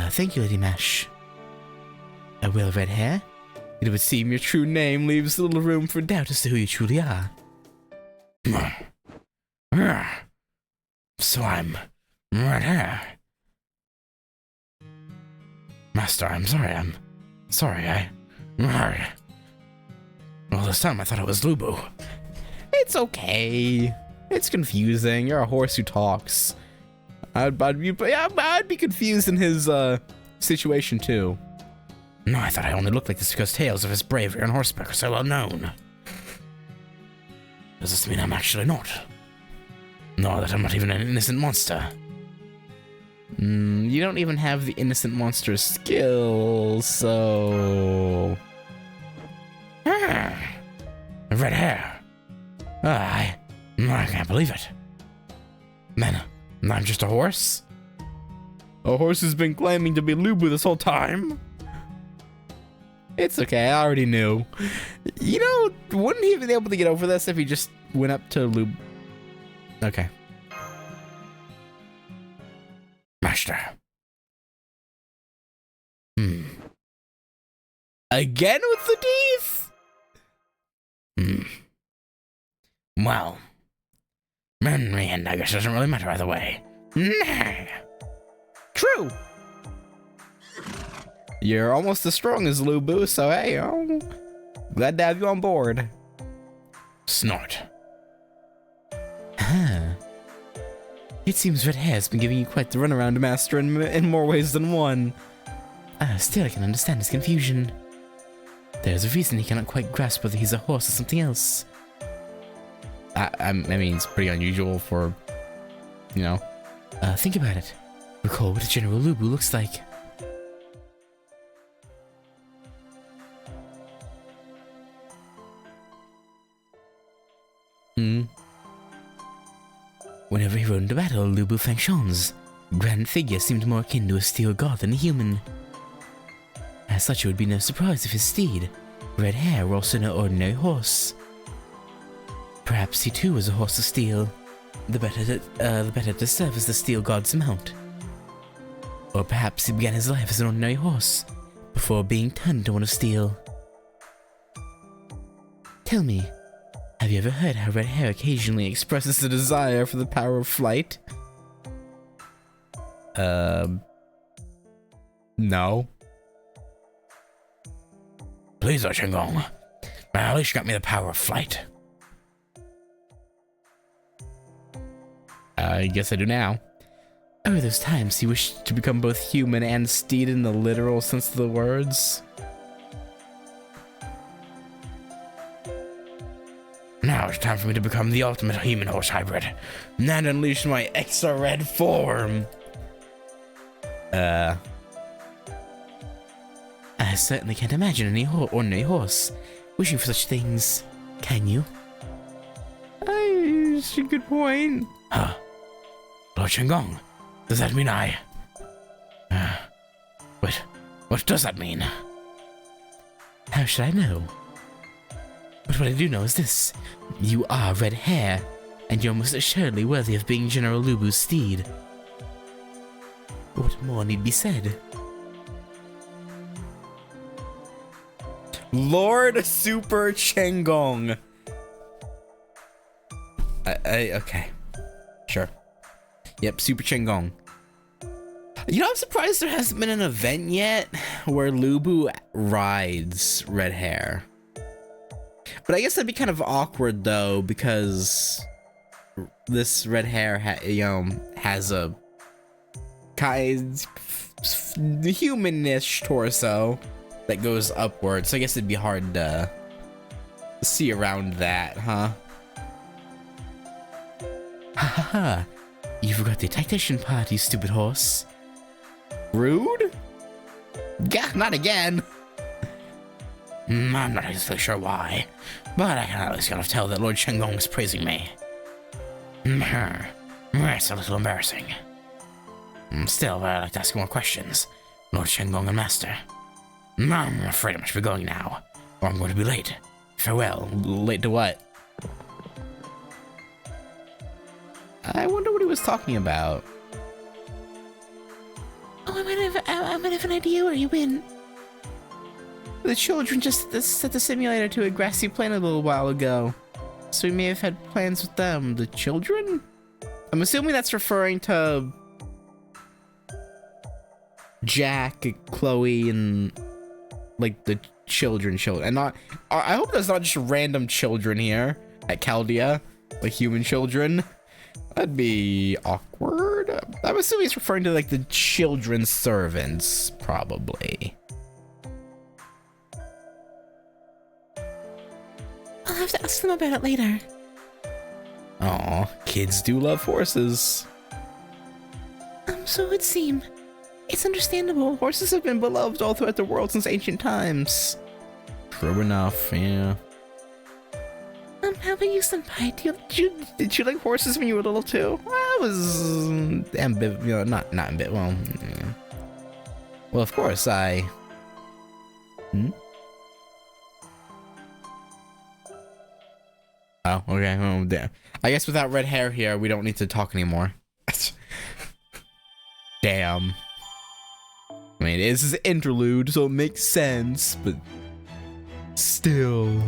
Thank you, Lady Mash. Well, Red Hare, it would seem your true name leaves little room for doubt as to who you truly are. So I'm Red Hare. Master, I'm sorry, All this time I thought it was Lubu. It's okay. It's confusing. You're a horse who talks. I'd be confused in his situation too. No, I thought I only looked like this because tales of his bravery on horseback are so well known. Does this mean I'm actually not? No, that I'm not even an innocent monster. You don't even have the innocent monster skill, so... Red Hare. I can't believe it. Man, I'm just a horse? A horse who's been claiming to be Lubu this whole time? It's okay, I already knew. You know, wouldn't he be able to get over this if he just went up to Lubu? Okay. Master. Again with the teeth? Well, in the end, I guess it doesn't really matter either way. True. You're almost as strong as Lubu, so hey, glad to have you on board. Snort. It seems Red Hare's been giving you quite the runaround, Master, in more ways than one. Still, I can understand his confusion. There's a reason he cannot quite grasp whether he's a horse or something else. I mean, it's pretty unusual for, you know. Think about it. Recall what a General Lubu looks like. Whenever he rode into battle, Lubu Fangshon's grand figure seemed more akin to a steel god than a human. As such, it would be no surprise if his steed, Red Hare, were also no ordinary horse. Perhaps he too was a horse of steel, the better to serve as the steel god's mount. Or perhaps he began his life as an ordinary horse, before being turned into one of steel. Tell me, have you ever heard how Red Hare occasionally expresses a desire for the power of flight? No. Please, Chengong. At least you got me the power of flight. I guess I do now. Oh, those times he wished to become both human and steed in the literal sense of the words. Now it's time for me to become the ultimate human-horse hybrid and unleash my extra red form. I certainly can't imagine any ordinary horse wishing for such things, can you? That's a good point. Huh. Lord Chengong, does that mean I... Wait, what does that mean? How should I know? But what I do know is this. You are Red Hare, and you're most assuredly worthy of being General Lubu's steed. What more need be said? Lord Super Chengong. Okay. Sure. Yep, Super Chengong. You know, I'm surprised there hasn't been an event yet where Lubu rides Red Hare. But I guess that'd be kind of awkward though, because this Red Hare has a kind human-ish torso that goes upward, so I guess it'd be hard to see around that, huh? Ha ha ha! You forgot the tactician part, you stupid horse. Rude? Gah, not again! I'm not exactly sure why, but I can at least kind of tell that Lord Chengong was praising me. It's a little embarrassing. Still, I'd like to ask more questions, Lord Chengong and Master. I'm afraid I must be going now, or I'm going to be late. Farewell. Late to what? I wonder what he was talking about. Oh, I might have an idea where you went. The children just set the simulator to a grassy plain a little while ago. So we may have had plans with them. The children? I'm assuming that's referring to Jack, Chloe, and like the children, and not. I hope there's not just random children here at Chaldea, like human children. That'd be awkward. I'm assuming it's referring to like the children's servants, probably. I'll have to ask them about it later. Aw, kids do love horses. So it would seem. It's understandable. Horses have been beloved all throughout the world since ancient times. True enough, yeah. How about you, Senpai? Did you like horses when you were little too? I was not ambivalent. Well, yeah. Well, of course I. Oh, okay. Oh, damn. I guess without red hair here, we don't need to talk anymore. Damn. I mean, this is an interlude, so it makes sense, but still.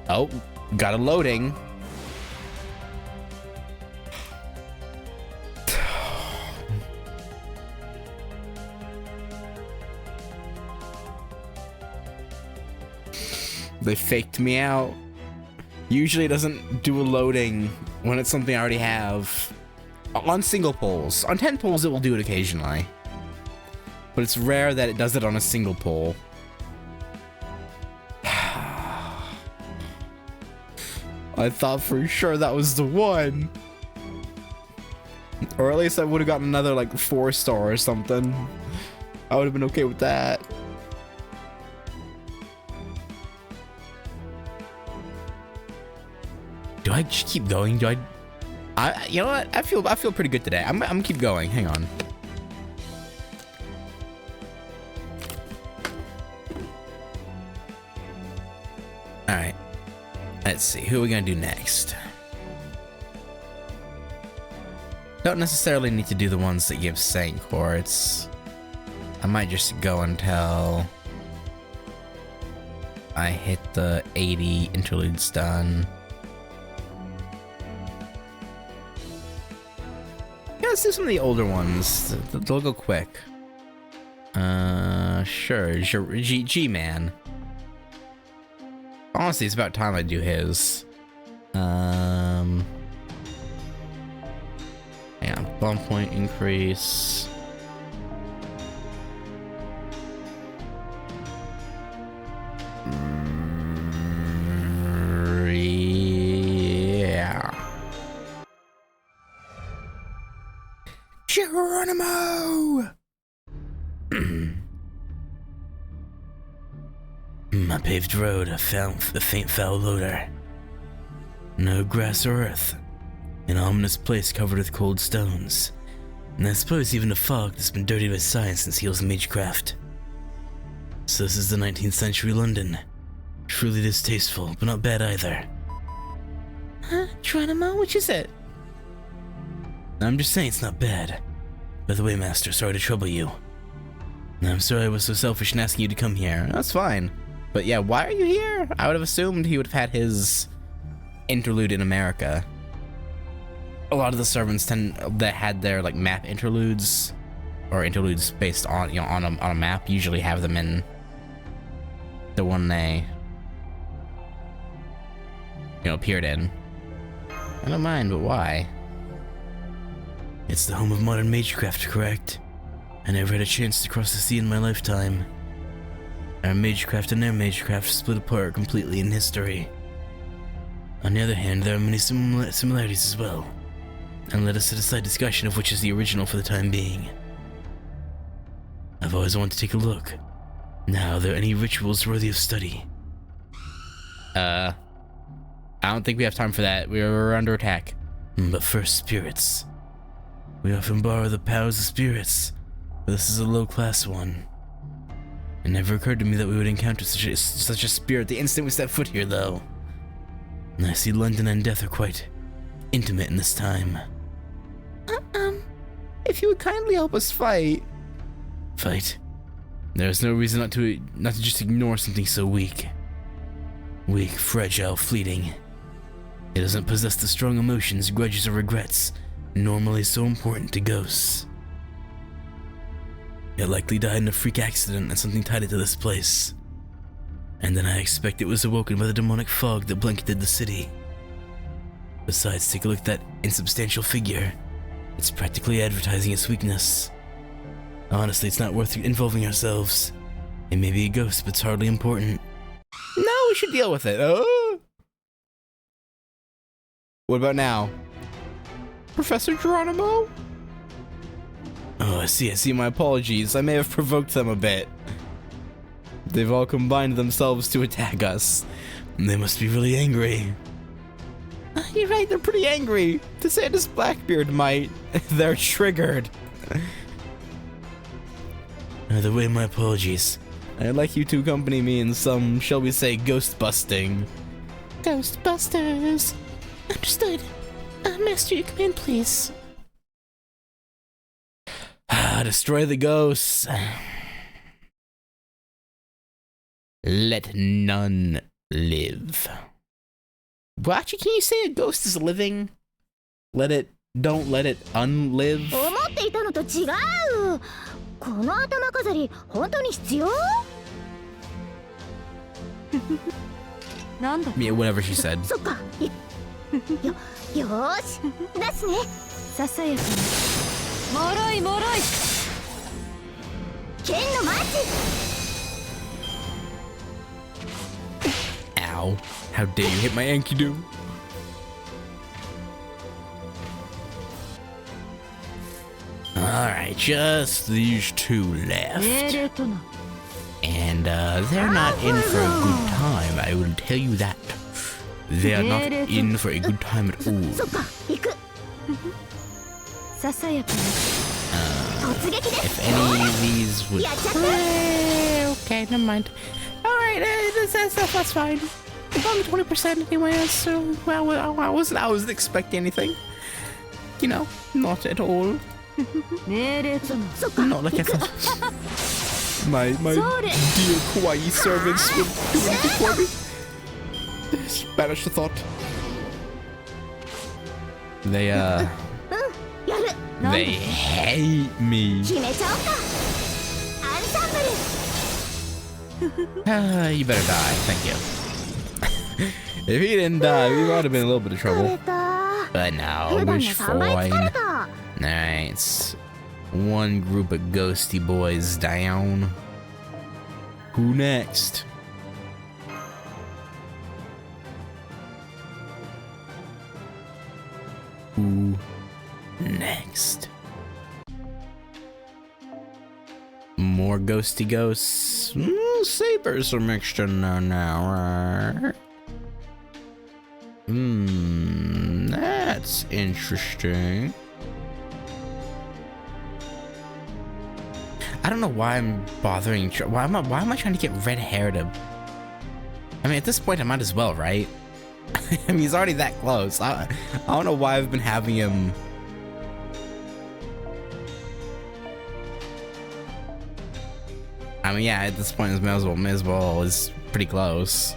Oh, got a loading. They faked me out. Usually it doesn't do a loading when it's something I already have. On single polls. On 10 polls it will do it occasionally. But it's rare that it does it on a single poll. I thought for sure that was the one. Or at least I would have gotten another like 4-star or something. I would have been okay with that. Do I just keep going? Do I you know what? I feel pretty good today. I'm gonna keep going. Hang on. All right. Let's see. Who are we gonna do next? Don't necessarily need to do the ones that give Saint Quartz. I might just go until I hit the 80 interludes done. Yeah, let's do some of the older ones. They'll go quick. Sure. G-Man. Honestly, it's about time I do his. Hang on. Bump point increase. Yeah. Geronimo! My paved road, a faint foul odor. No grass or earth. An ominous place covered with cold stones. And I suppose even a fog that's been dirtied by science and heals magecraft. So this is the 19th century London. Truly distasteful, but not bad either. Huh? Geronimo? Which is it? I'm just saying it's not bad. By the way, Master, sorry to trouble you. I'm sorry I was so selfish in asking you to come here. That's fine. But yeah, why are you here? I would have assumed he would have had his interlude in America. A lot of the servants that had their like map interludes, or interludes based on on a map, usually have them in the one they appeared in. I don't mind, but why? It's the home of modern magecraft, correct? I never had a chance to cross the sea in my lifetime. Our magecraft and their magecraft split apart completely in history. On the other hand, there are many similarities as well, and let us set aside discussion of which is the original for the time being. I've always wanted to take a look. Now, are there any rituals worthy of study? I don't think we have time for that. We're under attack. But first, spirits. We often borrow the powers of spirits, but this is a low-class one. It never occurred to me that we would encounter such a spirit the instant we step foot here, though. And I see London and death are quite intimate in this time. if you would kindly help us fight. Fight? There's no reason not to just ignore something so weak. Weak, fragile, fleeting. It doesn't possess the strong emotions, grudges, or regrets normally so important to ghosts. It likely died in a freak accident and something tied it to this place. And then I expect it was awoken by the demonic fog that blanketed the city. Besides, take a look at that insubstantial figure. It's practically advertising its weakness. Honestly, it's not worth involving ourselves. It may be a ghost, but it's hardly important. No, we should deal with it. What about now? Professor Geronimo? Oh, I see. My apologies. I may have provoked them a bit. They've all combined themselves to attack us. They must be really angry. You're right, they're pretty angry. To say this Blackbeard might. They're triggered. Either way, my apologies. I'd like you to accompany me in some, shall we say, ghost busting. Ghostbusters. Understood. Master, your command, please. Destroy the ghosts. Let none live. Well, actually, can you say a ghost is living? Don't let it unlive. 思っていたのと違う。この頭飾り本当に必要？なんだ。Yeah, whatever she said. そっか。よーし。出すね。ささやかに。もろいもろい。剣のマーチ。Ow. How dare you hit my Enkidu? Alright, just these two left. And they're not in for a good time, I will tell you that. They are not in for a good time at all. If any of these would... Okay, never mind. Alright, that's fine. It's only 20% anyway, so well, I wasn't expecting anything. You know, not at all. Not like I thought. My dear kawaii servants would do anything for me. Banish the thought. They hate me. You better die, thank you. If he didn't die, we might have been in a little bit of trouble. But no, we're fine. Alright, one group of ghosty boys down. Who next? Who next? More ghosty ghosts. Sabers are mixed in there now. That's interesting. I don't know why I'm bothering. Why am I trying to get red hair to? I mean, at this point, I might as well, right? I mean, he's already that close. I don't know why I've been having him. I mean, yeah, at this point, it's may as well is pretty close.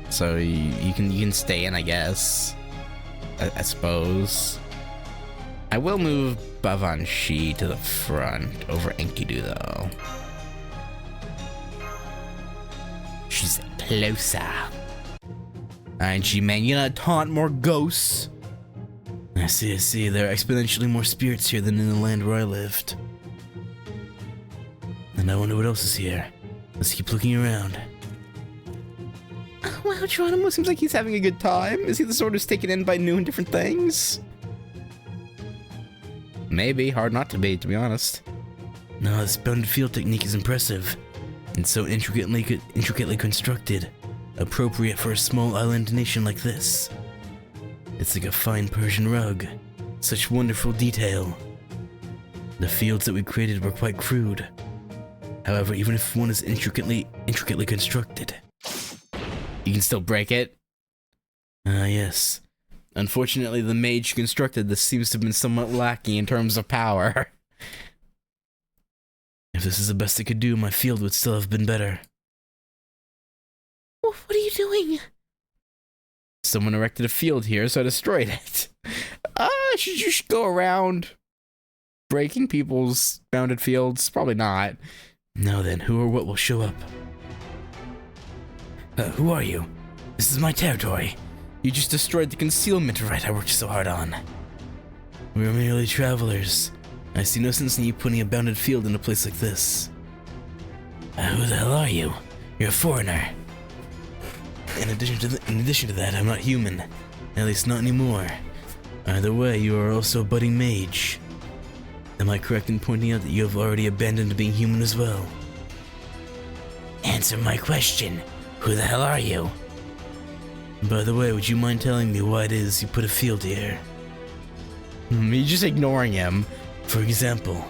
So you can stay in, I guess. I suppose. I will move Bavanshi to the front over Enkidu, though. She's closer. Alright, G-Man, you gonna taunt more ghosts? I see. There are exponentially more spirits here than in the land where I lived. And I wonder what else is here. Let's keep looking around. Wow, Geronimo seems like he's having a good time. Is he the sort who's taken in by new and different things? Maybe. Hard not to be honest. No, this bounded field technique is impressive. And so intricately constructed. Appropriate for a small island nation like this. It's like a fine Persian rug. Such wonderful detail. The fields that we created were quite crude. However, even if one is intricately constructed, you can still break it? Yes. Unfortunately, the mage who constructed this seems to have been somewhat lacking in terms of power. If this is the best it could do, my field would still have been better. What are you doing? Someone erected a field here, so I destroyed it. Should you go around breaking people's bounded fields? Probably not. Now then, who or what will show up? Who are you? This is my territory. You just destroyed the concealment right I worked so hard on. We are merely travelers. I see no sense in you putting a bounded field in a place like this. Who the hell are you? You're a foreigner. In addition to that, I'm not human. At least not anymore. Either way, you are also a budding mage. Am I correct in pointing out that you have already abandoned being human as well? Answer my question. Who the hell are you? By the way, would you mind telling me why it is you put a field here? You're just ignoring him. For example,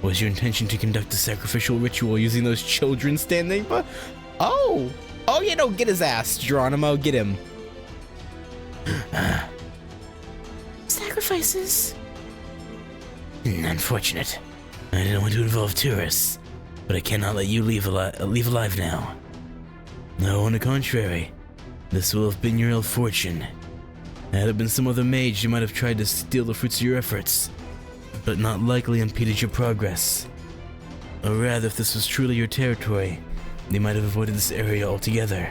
was your intention to conduct a sacrificial ritual Using those children standing by? Oh, yeah, no, get his ass, Geronimo, get him. Sacrifices? Unfortunate. I didn't want to involve tourists, but I cannot let you leave alive now. No, on the contrary, this will have been your ill fortune. Had it been some other mage, you might have tried to steal the fruits of your efforts, but not likely impeded your progress. Or rather, if this was truly your territory, they might have avoided this area altogether.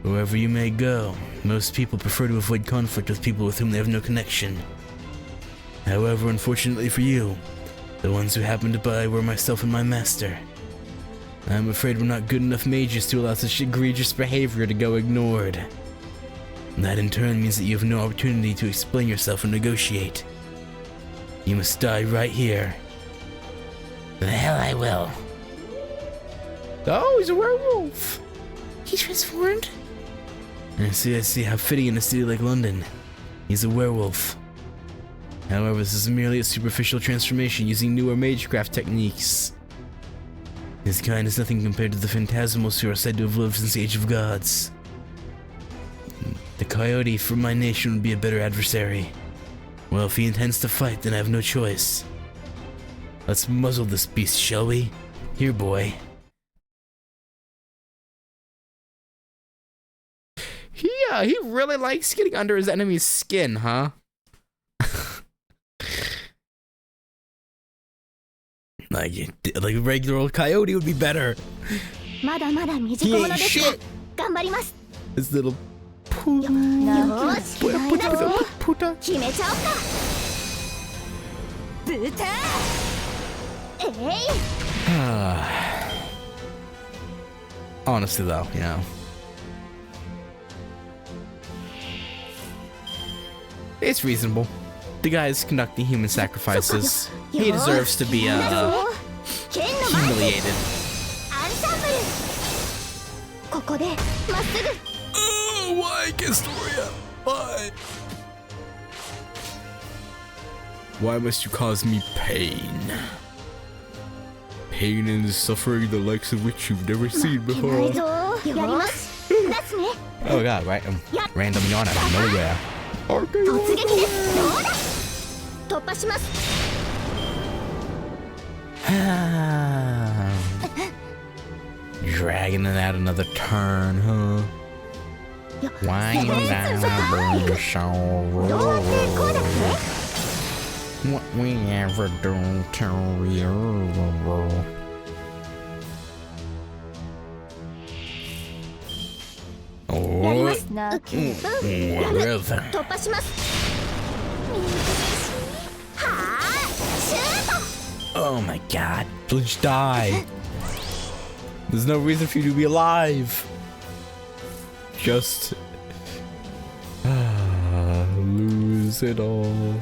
Wherever you may go, most people prefer to avoid conflict with people with whom they have no connection. However, unfortunately for you, the ones who happened by were myself and my master. I'm afraid we're not good enough mages to allow such egregious behavior to go ignored. That in turn means that you have no opportunity to explain yourself or negotiate. You must die right here. The hell I will. Oh, he's a werewolf. He transformed? I see how fitting in a city like London. He's a werewolf. However, this is merely a superficial transformation using newer magecraft techniques. His kind is nothing compared to the phantasmals who are said to have lived since the Age of Gods. The coyote from my nation would be a better adversary. Well, if he intends to fight, then I have no choice. Let's muzzle this beast, shall we? Here, boy. He really likes getting under his enemy's skin, huh? Like a regular old coyote would be better. He ain't shit. This little puta. Honestly, though, you know, it's reasonable. The guy's conducting human sacrifices. He deserves to be humiliated. Why, Castoria? Why? Why must you cause me pain? Pain and suffering the likes of which you've never seen before. Oh god, right? Random yawn out of nowhere. Dragging it out another turn, huh? Why down the shore? What we ever do to you? Whatever. Oh my god, please die. There's no reason for you to be alive. Just lose it all.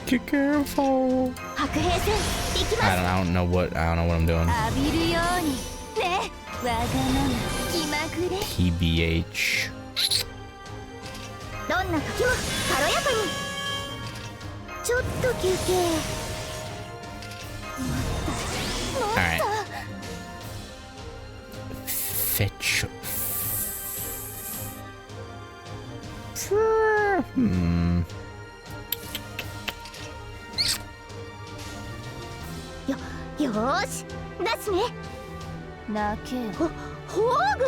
Be careful. I don't know what I'm doing. TBH. Alright. Fetch. ーし出すね。泣け。ホーグ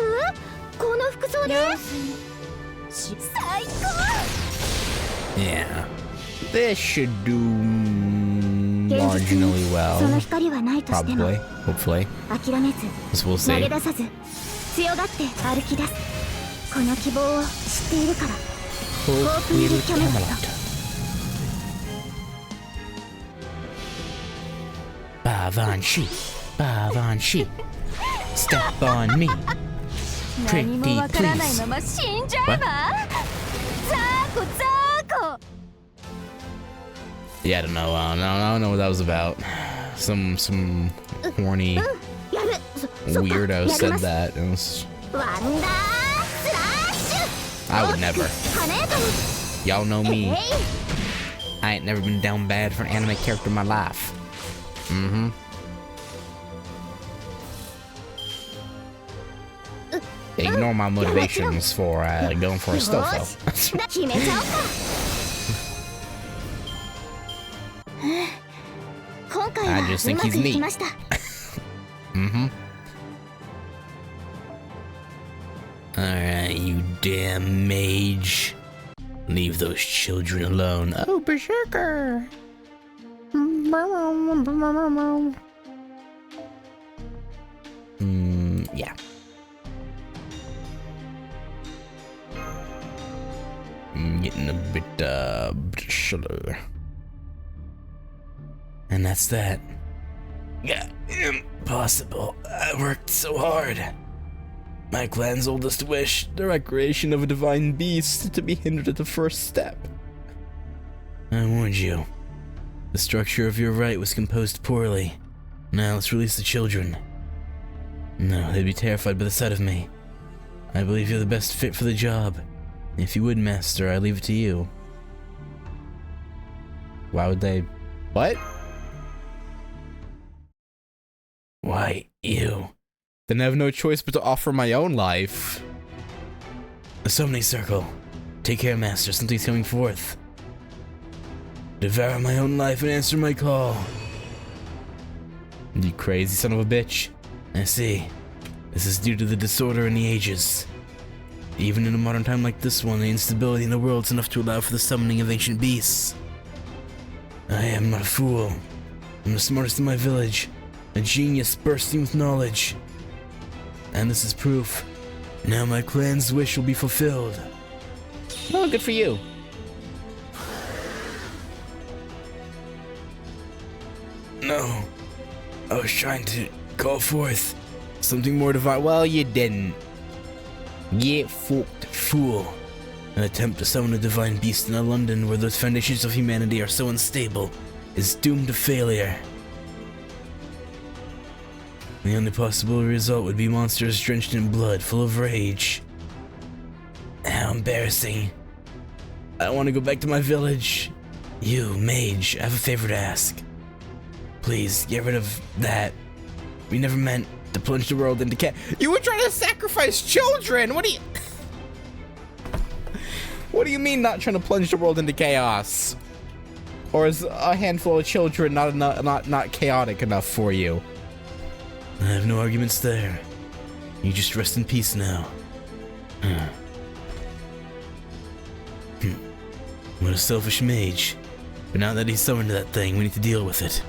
この服装で最高。 Yeah. This should do marginally その well. 光はないとしても Probably. Hopefully. 諦めず This we'll 投げ see. 出さず強がって歩き出す。この希望を知っているから。 Hope little Camelot. Bavanshi. Bavanshi. Step on me. 何も Pretty わからない please. まま死んじゃえば。ザーコザーコ。 Yeah, I don't know. I don't know what that was about. Some horny やる。そっか weirdo やり said ます。 that. It was, ワンダースラッシュ。 I would never. 華やかに。 Y'all know me. えい。 I ain't never been down bad for an anime character in my life. Mm-hmm. Ignore my motivations for going for a よ stealth し though. 決めちゃおうか。今回 I は just う think まく he's いき neat. ました。 Mm-hmm. Alright, you damn mage. Leave those children alone. Oh, berserker! Yeah. I'm getting a bit slow. And that's that. Yeah, impossible. I worked so hard. My clan's oldest wish, the recreation of a divine beast, to be hindered at the first step. I warned you. The structure of your rite was composed poorly. Now let's release the children. No, they'd be terrified by the sight of me. I believe you're the best fit for the job. If you would, Master, I leave it to you. Why would they... What? Why, you? Then I have no choice but to offer my own life. A summoning circle. Take care, Master, something's coming forth. Devour my own life and answer my call. You crazy son of a bitch. I see. This is due to the disorder in the ages. Even in a modern time like this one, the instability in the world is enough to allow for the summoning of ancient beasts. I am not a fool. I'm the smartest in my village. A genius bursting with knowledge. And this is proof. Now my clan's wish will be fulfilled. Oh, good for you. No. I was trying to call forth something more divine. Well, you didn't. Get fucked, fool. An attempt to summon a divine beast in a London where the foundations of humanity are so unstable is doomed to failure. The only possible result would be monsters drenched in blood, full of rage. How embarrassing. I want to go back to my village. You, mage, I have a favor to ask. Please, get rid of that. We never meant to plunge the world into chaos. You were trying to sacrifice children! What do you... What do you mean not trying to plunge the world into chaos? Or is a handful of children not chaotic enough for you? I have no arguments there. You just rest in peace now. What a selfish mage. But now that he's summoned that thing, we need to deal with it.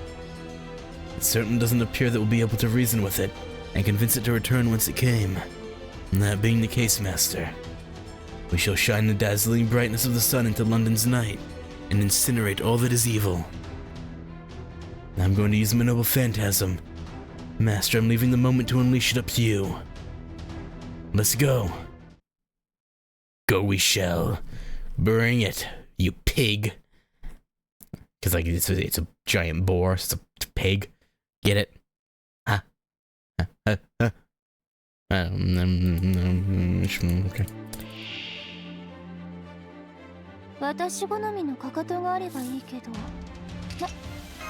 It certainly doesn't appear that we'll be able to reason with it and convince it to return whence it came. And that being the case, Master, we shall shine the dazzling brightness of the sun into London's night and incinerate all that is evil. I'm going to use my noble phantasm. Master, I'm leaving the moment to unleash it up to you. Let's go. Go we shall. Bring it, you pig. Because like it's a giant boar, so it's a pig. Get it? Huh? Okay. 私好みのかかとがあればいいけど。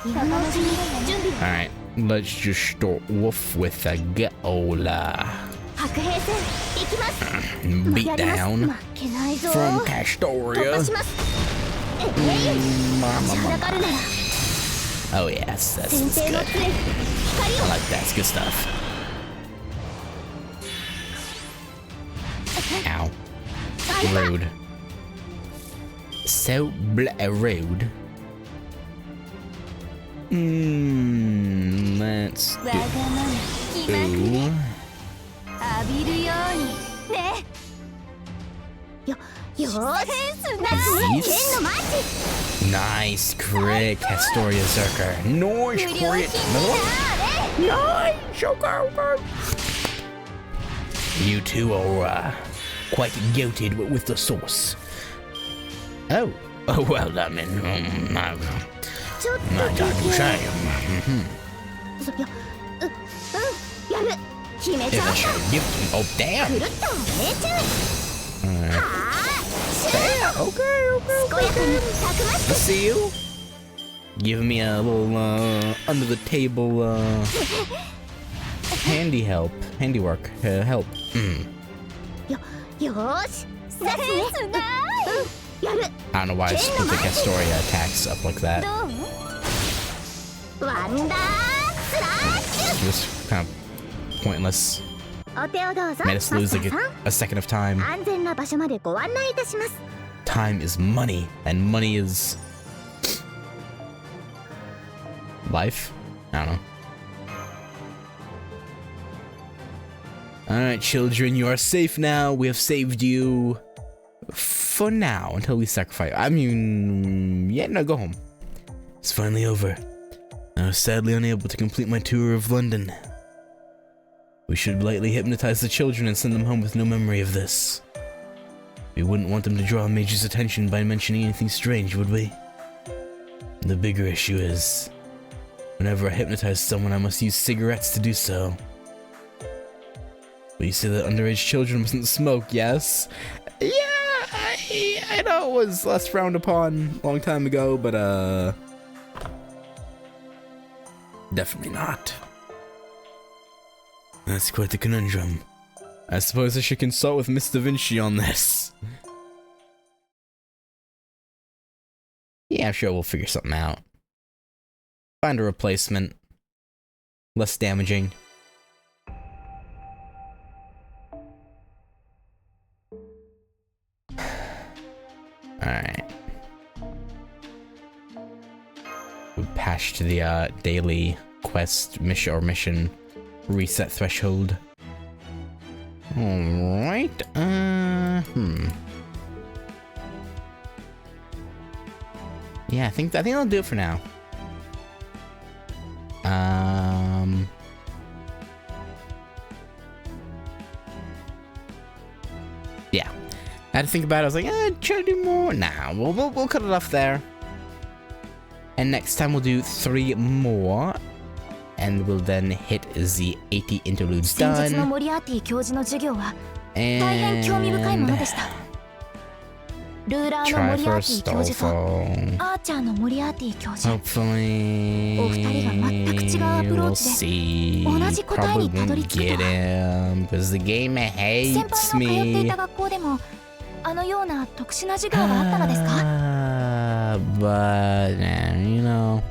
今のうちに準備。 Alright, let's just start off with a GACHA. 白兵戦行きます。 Beat down 負けないぞ。 from 突破 Castoria. します。立ちはだかるなら Oh yes, that's 先手の good. 杖 I like that. It's good stuff. Ow. Rude. So rude. Let's do. Ooh. 浴びるようにね。よーし、剣のマッチ。 Nice crit, Castoria Zerker. Nice crit. Nice, Joker. You two are quite goated with the sauce. Oh, well done, then. My God, you say. やる。決めちゃう。 Oh, damn. くるっと命中。Okay. 健やかにたくましく。 See you. Give me a little under the table handiwork help. よーし。すごい。やる。 I don't know why I split the Castoria attacks up like that. ワンダースラッシュ。 Just kind of pointless. お手をどうぞ。 Made us lose like マスターさん a second of time. 安全な場所までご案内いたします。 Time is money, and money is life. I don't know. Alright, children, you are safe now. We have saved you for now until we sacrifice. I mean, yeah, no, go home. It's finally over. I was sadly unable to complete my tour of London. We should lightly hypnotize the children and send them home with no memory of this. We wouldn't want them to draw Major's attention by mentioning anything strange, would we? The bigger issue is, whenever I hypnotize someone, I must use cigarettes to do so. But you say that underage children mustn't smoke, yes? Yeah, I know it was less frowned upon a long time ago, but definitely not. That's quite the conundrum. I suppose I should consult with Miss Da Vinci on this. Yeah, I'm sure we'll figure something out. Find a replacement. Less damaging. Alright. We patched the daily quest mission reset threshold. Alright, yeah, I think that'll do it for now. Yeah. I had to think about it. I was like, should I do more? Nah, we'll cut it off there. And next time we'll do 3 more. And we'll then hit the 80 interludes done. And try for Astolfo. Hopefully we'll see. Probably won't get him because the game hates me. But you know,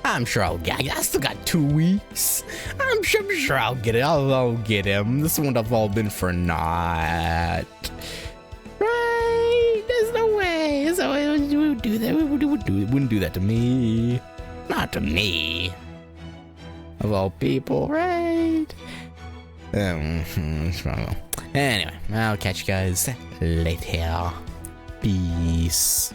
I'm sure I'll get it. I still got 2 weeks. I'm sure I'll get it. I'll get him. This wouldn't have all been for naught. Right? There's no way. So we would do that. We wouldn't do that to me. Not to me. Of all people, right? Anyway, I'll catch you guys later. Peace.